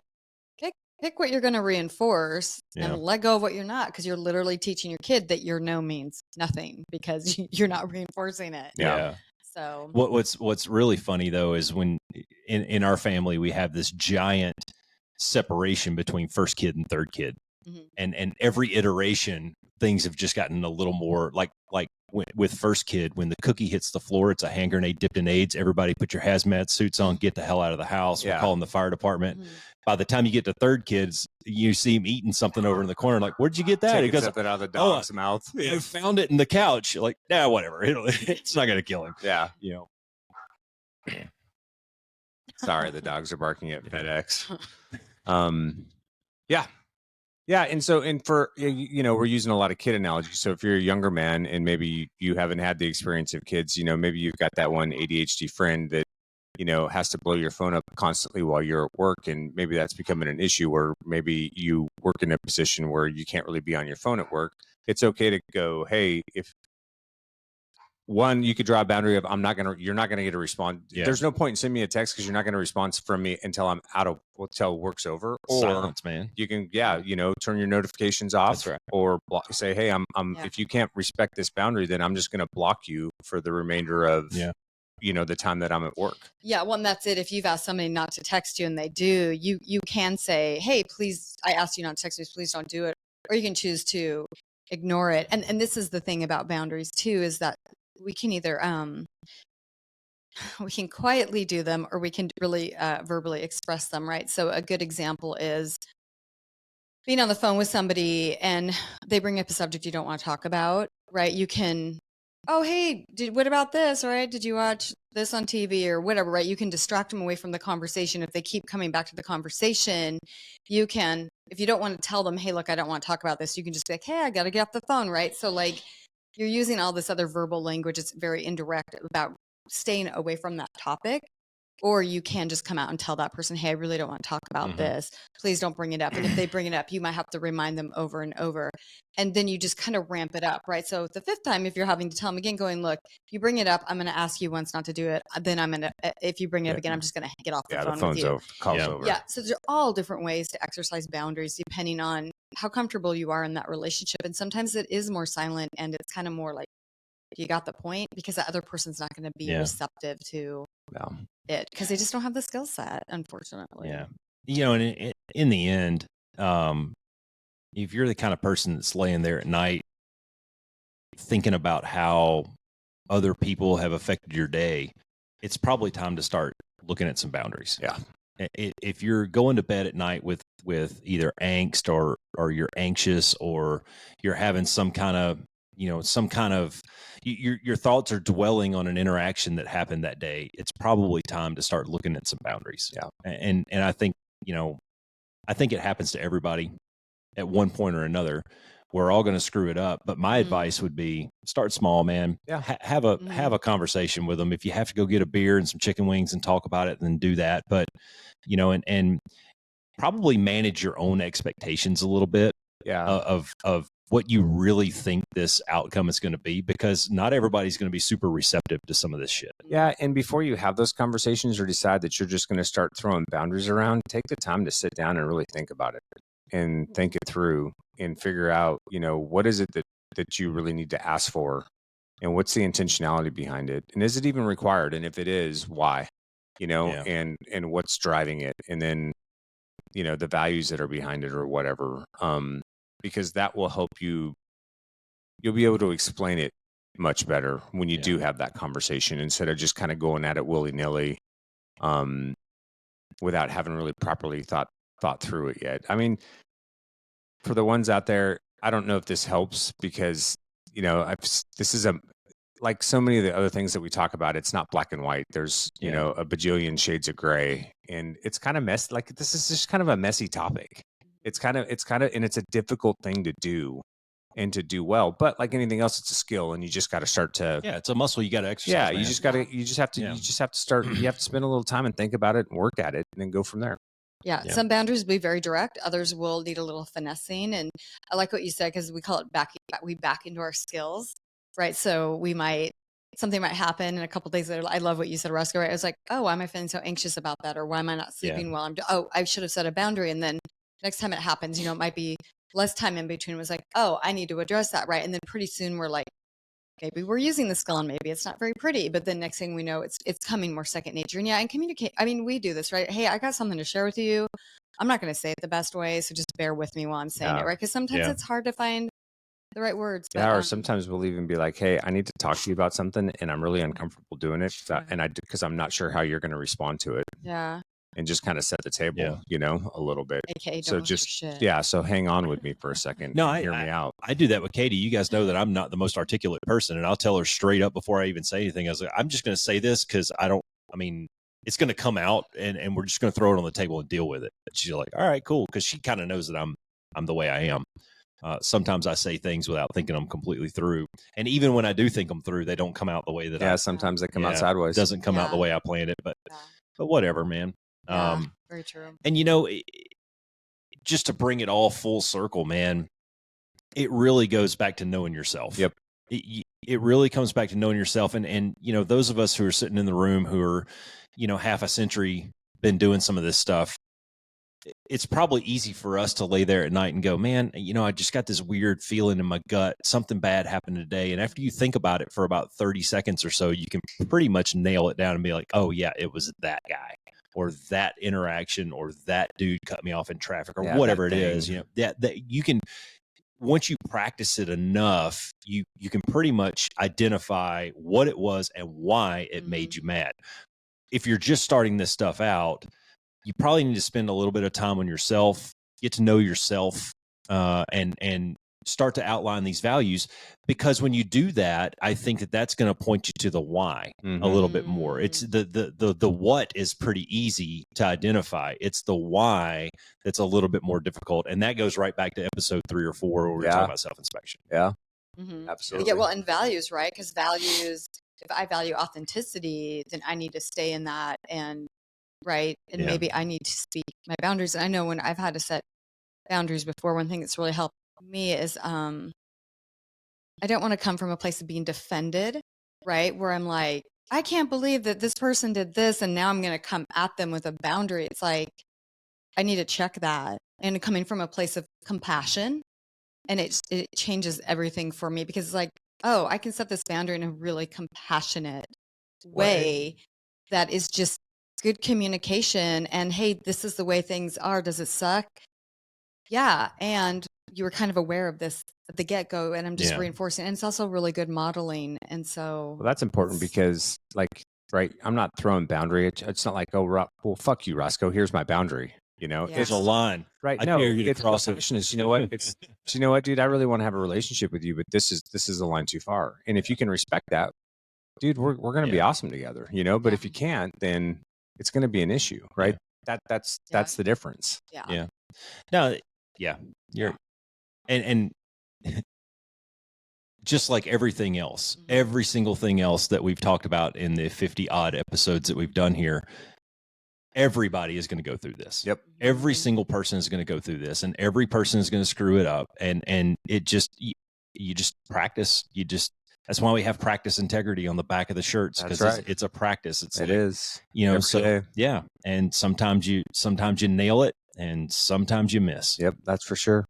pick what you're going to reinforce and let go of what you're not, because you're literally teaching your kid that your no means nothing because you're not reinforcing it. Yeah. So what's really funny though is when in our family we have this giant separation between first kid and third kid, and every iteration things have just gotten a little more like with first kid, when the cookie hits the floor, it's a hand grenade dipped in AIDS. Everybody put your hazmat suits on, get the hell out of the house. We're calling the fire department. By the time you get to third kids, you see him eating something over in the corner. Like, where'd you get that? He goes something out of the dog's mouth. I found it in the couch. Like, whatever. It's not going to kill him. Yeah. Sorry, the dogs are barking at FedEx. Yeah. Yeah. And for, we're using a lot of kid analogies. So if you're a younger man and maybe you haven't had the experience of kids, maybe you've got that one ADHD friend that, has to blow your phone up constantly while you're at work. And maybe that's becoming an issue, or maybe you work in a position where you can't really be on your phone at work. It's okay to go, hey, if one, you could draw a boundary of you're not gonna get a response. Yeah. There's no point in sending me a text because you're not gonna respond from me until until work's over. Or Silence, man. you can, turn your notifications off. That's right. Or say, hey, if you can't respect this boundary, then I'm just gonna block you for the remainder of the time that I'm at work. Yeah, well, and that's it. If you've asked somebody not to text you and they do, you can say, hey, please, I asked you not to text me, please don't do it. Or you can choose to ignore it. And this is the thing about boundaries too, is that we can either we can quietly do them, or we can really verbally express them, right? So a good example is being on the phone with somebody and they bring up a subject you don't want to talk about, right? You can, oh, hey, what about this, right? Did you watch this on TV or whatever, right? You can distract them away from the conversation. If they keep coming back to the conversation, you can, if you don't want to tell them, hey, look, I don't want to talk about this, you can just be like, hey, I got to get off the phone, right? So like, you're using all this other verbal language. It's very indirect about staying away from that topic. Or you can just come out and tell that person, hey, I really don't want to talk about this. Please don't bring it up. And if they bring it up, you might have to remind them over and over. And then you just kind of ramp it up, right? So the fifth time, if you're having to tell them again, going, look, if you bring it up, I'm going to ask you once not to do it. Then I'm going to, if you bring it up again, I'm just going to get off the phone the phone's with you. over. Call's over. Yeah. So there's all different ways to exercise boundaries depending on how comfortable you are in that relationship. And sometimes it is more silent and it's kind of more like, you got the point, because the other person's not going to be receptive to it because they just don't have the skill set, unfortunately. Yeah. And in the end, if you're the kind of person that's laying there at night thinking about how other people have affected your day, it's probably time to start looking at some boundaries. Yeah. If you're going to bed at night with either angst or you're anxious, or you're having some kind of your thoughts are dwelling on an interaction that happened that day, it's probably time to start looking at some boundaries. Yeah. And I think, I think it happens to everybody at one point or another. We're all going to screw it up. But my advice would be start small, man. Yeah. Have a conversation with them. If you have to go get a beer and some chicken wings and talk about it, then do that. But, and probably manage your own expectations a little bit. Yeah. Of what you really think this outcome is going to be, because not everybody's going to be super receptive to some of this shit. Yeah. And before you have those conversations or decide that you're just going to start throwing boundaries around, take the time to sit down and really think about it and think it through and figure out, what is it that you really need to ask for, and what's the intentionality behind it? And is it even required? And if it is, why? And what's driving it? And then, the values that are behind it or whatever. Because that will help you'll be able to explain it much better when you do have that conversation, instead of just kind of going at it willy-nilly, without having really properly thought through it yet. I mean, for the ones out there, I don't know if this helps, because, this is like so many of the other things that we talk about, it's not black and white. There's, a bajillion shades of gray, and it's kind of messy. Like, this is just kind of a messy topic. It's kind of, and it's a difficult thing to do and to do well, but like anything else, it's a skill, and you just got to start to, it's a muscle you got to exercise. Yeah. Man. You just have to start, you have to spend a little time and think about it and work at it, and then go from there. Yeah. Some boundaries will be very direct. Others will need a little finessing. And I like what you said, because we call it we back into our skills, right? So something might happen, and a couple of days later, I love what you said, Roscoe, right? I was like, oh, why am I feeling so anxious about that? Or why am I not sleeping well? I should have set a boundary. And then next time it happens, it might be less time in between. It was like, oh, I need to address that, right? And then pretty soon we're like, maybe we're using the skill and maybe it's not very pretty, but then next thing we know, it's coming more second nature. And communicate. I mean, we do this, right? Hey, I got something to share with you. I'm not going to say it the best way, so just bear with me while I'm saying it, right? Because sometimes it's hard to find the right words. But, or sometimes we'll even be like, hey, I need to talk to you about something, and I'm really uncomfortable doing it, because I'm not sure how you're going to respond to it. Yeah. And just kind of set the table, a little bit. AKA so so hang on with me for a second. Hear me out. I do that with Katie. You guys know that I'm not the most articulate person, and I'll tell her straight up before I even say anything. I was like, I'm just going to say this because it's going to come out, and we're just going to throw it on the table and deal with it. And she's like, all right, cool. Because she kind of knows that I'm I'm the way I am. Sometimes I say things without thinking them completely through. And even when I do think them through, they don't come out the way that sometimes they come out sideways. It doesn't come out the way I planned it, but whatever, man. Very true. And just to bring it all full circle, man, it really goes back to knowing yourself. Yep. It really comes back to knowing yourself. And those of us who are sitting in the room who are, half a century been doing some of this stuff, it's probably easy for us to lay there at night and go, man, I just got this weird feeling in my gut. Something bad happened today. And after you think about it for about 30 seconds or so, you can pretty much nail it down and be like, oh yeah, it was that guy or that interaction or that dude cut me off in traffic or whatever it is. That you can, once you practice it enough, you can pretty much identify what it was and why it made you mad. If you're just starting this stuff out, you probably need to spend a little bit of time on yourself, get to know yourself, and start to outline these values. Because when you do that, I think that's going to point you to the why a little bit more. It's the what is pretty easy to identify. It's the why that's a little bit more difficult, and that goes right back to episode 3 or 4 where we were talking about self-inspection. Yeah, absolutely. Yeah, well, and values, right? Because values. If I value authenticity, then I need to stay in that and. Right. And maybe I need to speak my boundaries. And I know when I've had to set boundaries before, one thing that's really helped me is I don't want to come from a place of being defended, right? Where I'm like, I can't believe that this person did this and now I'm going to come at them with a boundary. It's like, I need to check that. And coming from a place of compassion, and it changes everything for me because it's like, oh, I can set this boundary in a really compassionate way that is just good communication. And hey, this is the way things are. Does it suck? Yeah. And you were kind of aware of this at the get-go, and I'm just reinforcing. And it's also really good modeling. And so that's important because I'm not throwing boundary. It's not like, oh, well, fuck you, Roscoe. Here's my boundary. There's a line, right? I dare you to cross it. Is, you know what? You know what, dude? I really want to have a relationship with you, but this is a line too far. And if you can respect that, dude, we're going to be awesome together, But if you can't, then it's going to be an issue, right? That's the difference. Yeah. No, you're, and just like everything else, every single thing else that we've talked about in the 50 odd episodes that we've done here, everybody is going to go through this. Yep. Every single person is going to go through this, and every person is going to screw it up. And it just, you just practice. That's why we have practice integrity on the back of the shirts, because it's a practice. It is. And sometimes you nail it and sometimes you miss. Yep. That's for sure.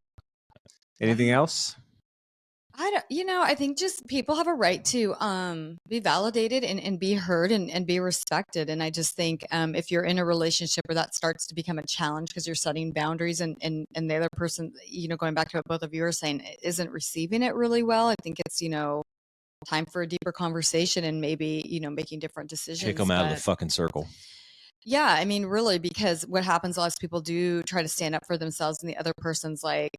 Anything else? I think just people have a right to be validated and be heard and be respected. And I just think if you're in a relationship where that starts to become a challenge because you're setting boundaries and the other person, going back to what both of you are saying, isn't receiving it really well, I think it's, time for a deeper conversation and maybe, making different decisions. Kick them out of the fucking circle. Yeah, I mean, really, because what happens a lot is people do try to stand up for themselves and the other person's like,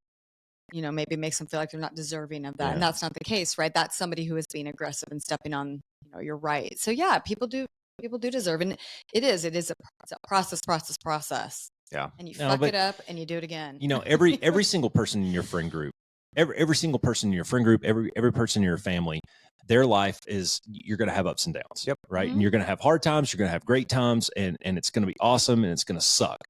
maybe makes them feel like they're not deserving of that. Yeah. And that's not the case, right? That's somebody who is being aggressive and stepping on, your right. So yeah, people do deserve, and it is a process. Yeah. And you fuck it up and you do it again. Every single person in your friend group, every single person in your friend group, every person in your family, their life is, you're going to have ups and downs. Yep. Right. Mm-hmm. And you're going to have hard times. You're going to have great times, and it's going to be awesome. And it's going to suck.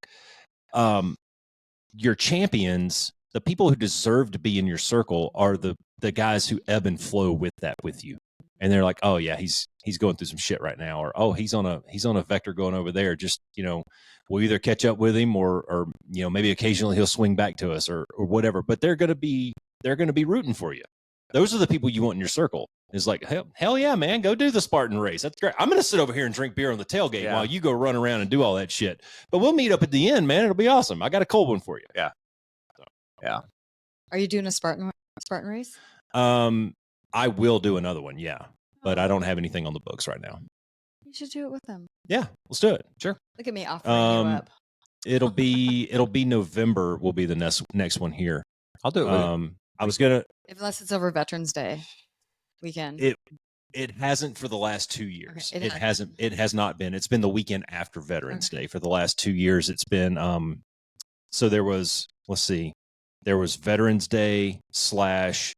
Your champions, the people who deserve to be in your circle, are the guys who ebb and flow with you. And they're like, oh yeah, he's going through some shit right now. Or, oh, he's on a vector going over there. Just, we'll either catch up with him or maybe occasionally he'll swing back to us or whatever, but they're going to be rooting for you. Those are the people you want in your circle. Is like, hell yeah, man, go do the Spartan race. That's great. I'm going to sit over here and drink beer on the tailgate while you go run around and do all that shit. But we'll meet up at the end, man. It'll be awesome. I got a cold one for you. Yeah. Yeah. Are you doing a Spartan race? I will do another one. Yeah. But I don't have anything on the books right now. You should do it with them. Yeah, let's do it. Sure. Look at me offering you up. It'll be November will be the next one here. I'll do it. I was going to, unless it's over Veterans Day weekend. It hasn't for the last 2 years. Okay, it has not been. It's been the weekend after Veterans Day for the last 2 years. It's been, so there was, let's see, there was Veterans Day /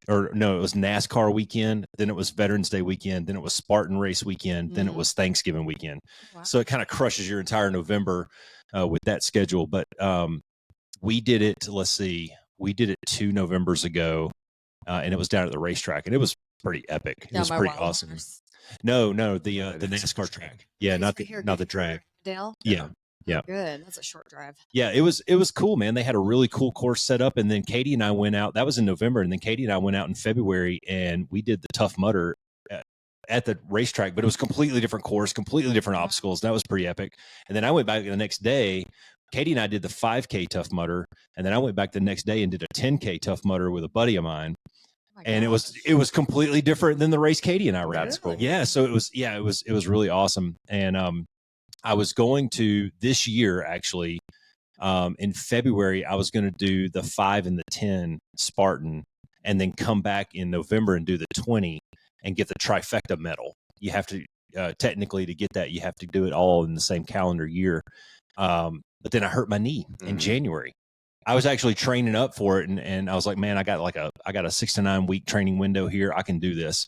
or no, it was NASCAR weekend. Then it was Veterans Day weekend. Then it was Spartan race weekend. Then it was Thanksgiving weekend. Wow. So it kind of crushes your entire November with that schedule. But we did it. Let's see, we did it 2 Novembers ago, and it was down at the racetrack, and it was pretty epic. It was pretty awesome. No, the NASCAR track. Yeah, not the drag. Dale. Yeah. Yeah. Good. That's a short drive. Yeah, it was cool, man. They had a really cool course set up, and then Katie and I went out. That was in November, and then Katie and I went out in February, and we did the Tough Mudder at the racetrack, but it was a completely different course, completely different obstacles. That was pretty epic. And then I went back the next day. Katie and I did the 5K Tough Mudder, and then I went back the next day and did a 10K Tough Mudder with a buddy of mine. And it was completely different than the race Katie and I ran. That's cool. Yeah, so it was really awesome. And I was going to this year actually in February. I was going to do the 5 and the 10 Spartan, and then come back in November and do the 20 and get the trifecta medal. You have to technically, to get that, you have to do it all in the same calendar year. But then I hurt my knee in January. I was actually training up for it, and I was like, man, I got a 6 to 9 week training window here. I can do this.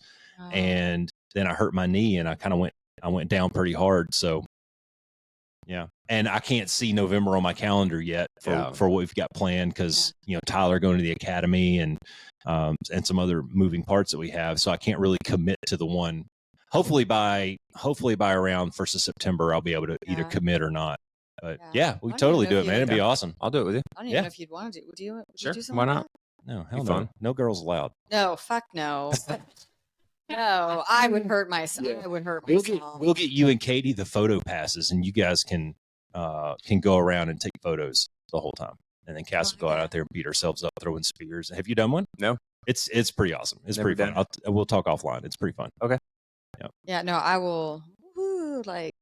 And then I hurt my knee, and I went down pretty hard. So yeah, and I can't see November on my calendar yet for what we've got planned, because Tyler going to the academy and some other moving parts that we have. So I can't really commit to the one. Hopefully by around 1st of September, I'll be able to either commit or not. But yeah, we totally do it, man. It'd be awesome. I'll do it with you. I don't even know if you'd want to do. Would you? Sure. Do something Why like not? No, hell no. No girls allowed. No, fuck no. No, I would hurt myself. I would hurt myself. We'll get you and Katie the photo passes, and you guys can go around and take photos the whole time. And then Cass will go out there and beat ourselves up throwing spears. Have you done one? No. It's pretty awesome. It's Never pretty fun. We'll talk offline. It's pretty fun. Okay. Yeah, no, I will. Woo, like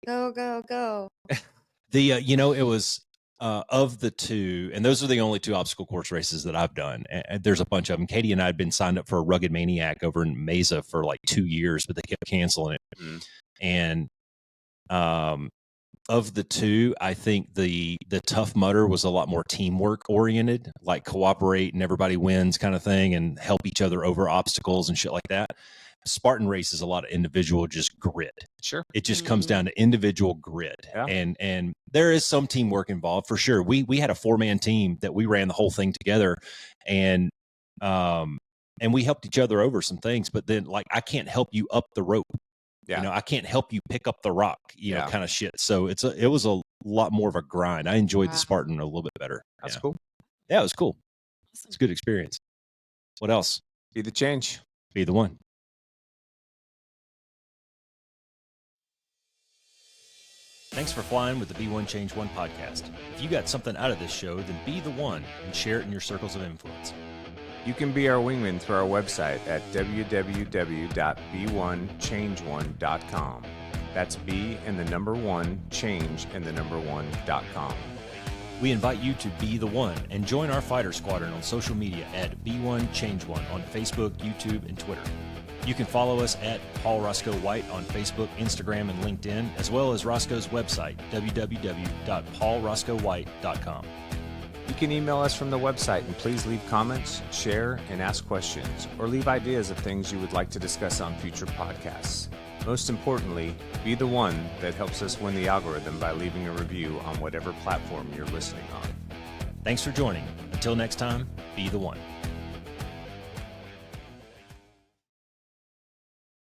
go. The it was of the 2, and those are the only 2 obstacle course races that I've done. And there's a bunch of them. Katie and I had been signed up for a Rugged Maniac over in Mesa for like 2 years, but they kept canceling it. And of the 2, I think the Tough Mudder was a lot more teamwork oriented, like cooperate and everybody wins kind of thing, and help each other over obstacles and shit like that. Spartan race is a lot of individual, just grit. Sure. It just comes down to individual grit. Yeah. And there is some teamwork involved for sure. We had a 4-man team that we ran the whole thing together, and we helped each other over some things, but then like I can't help you up the rope. Yeah. I can't help you pick up the rock, kind of shit. So it was a lot more of a grind. I enjoyed the Spartan a little bit better. That's cool. Yeah, it was cool. It's a good experience. What else? Be the change. Be the one. Thanks for flying with the Be One Change One podcast. If you got something out of this show, then be the one and share it in your circles of influence. You can be our wingman through our website at www.be1change1.com. That's B and the number 1, change and the number 1.com. We invite you to be the one and join our fighter squadron on social media at Be1Change1 on Facebook, YouTube, and Twitter. You can follow us at Paul Roscoe White on Facebook, Instagram, and LinkedIn, as well as Roscoe's website, www.paulroscoewhite.com. You can email us from the website, and please leave comments, share, and ask questions, or leave ideas of things you would like to discuss on future podcasts. Most importantly, be the one that helps us win the algorithm by leaving a review on whatever platform you're listening on. Thanks for joining. Until next time, be the one.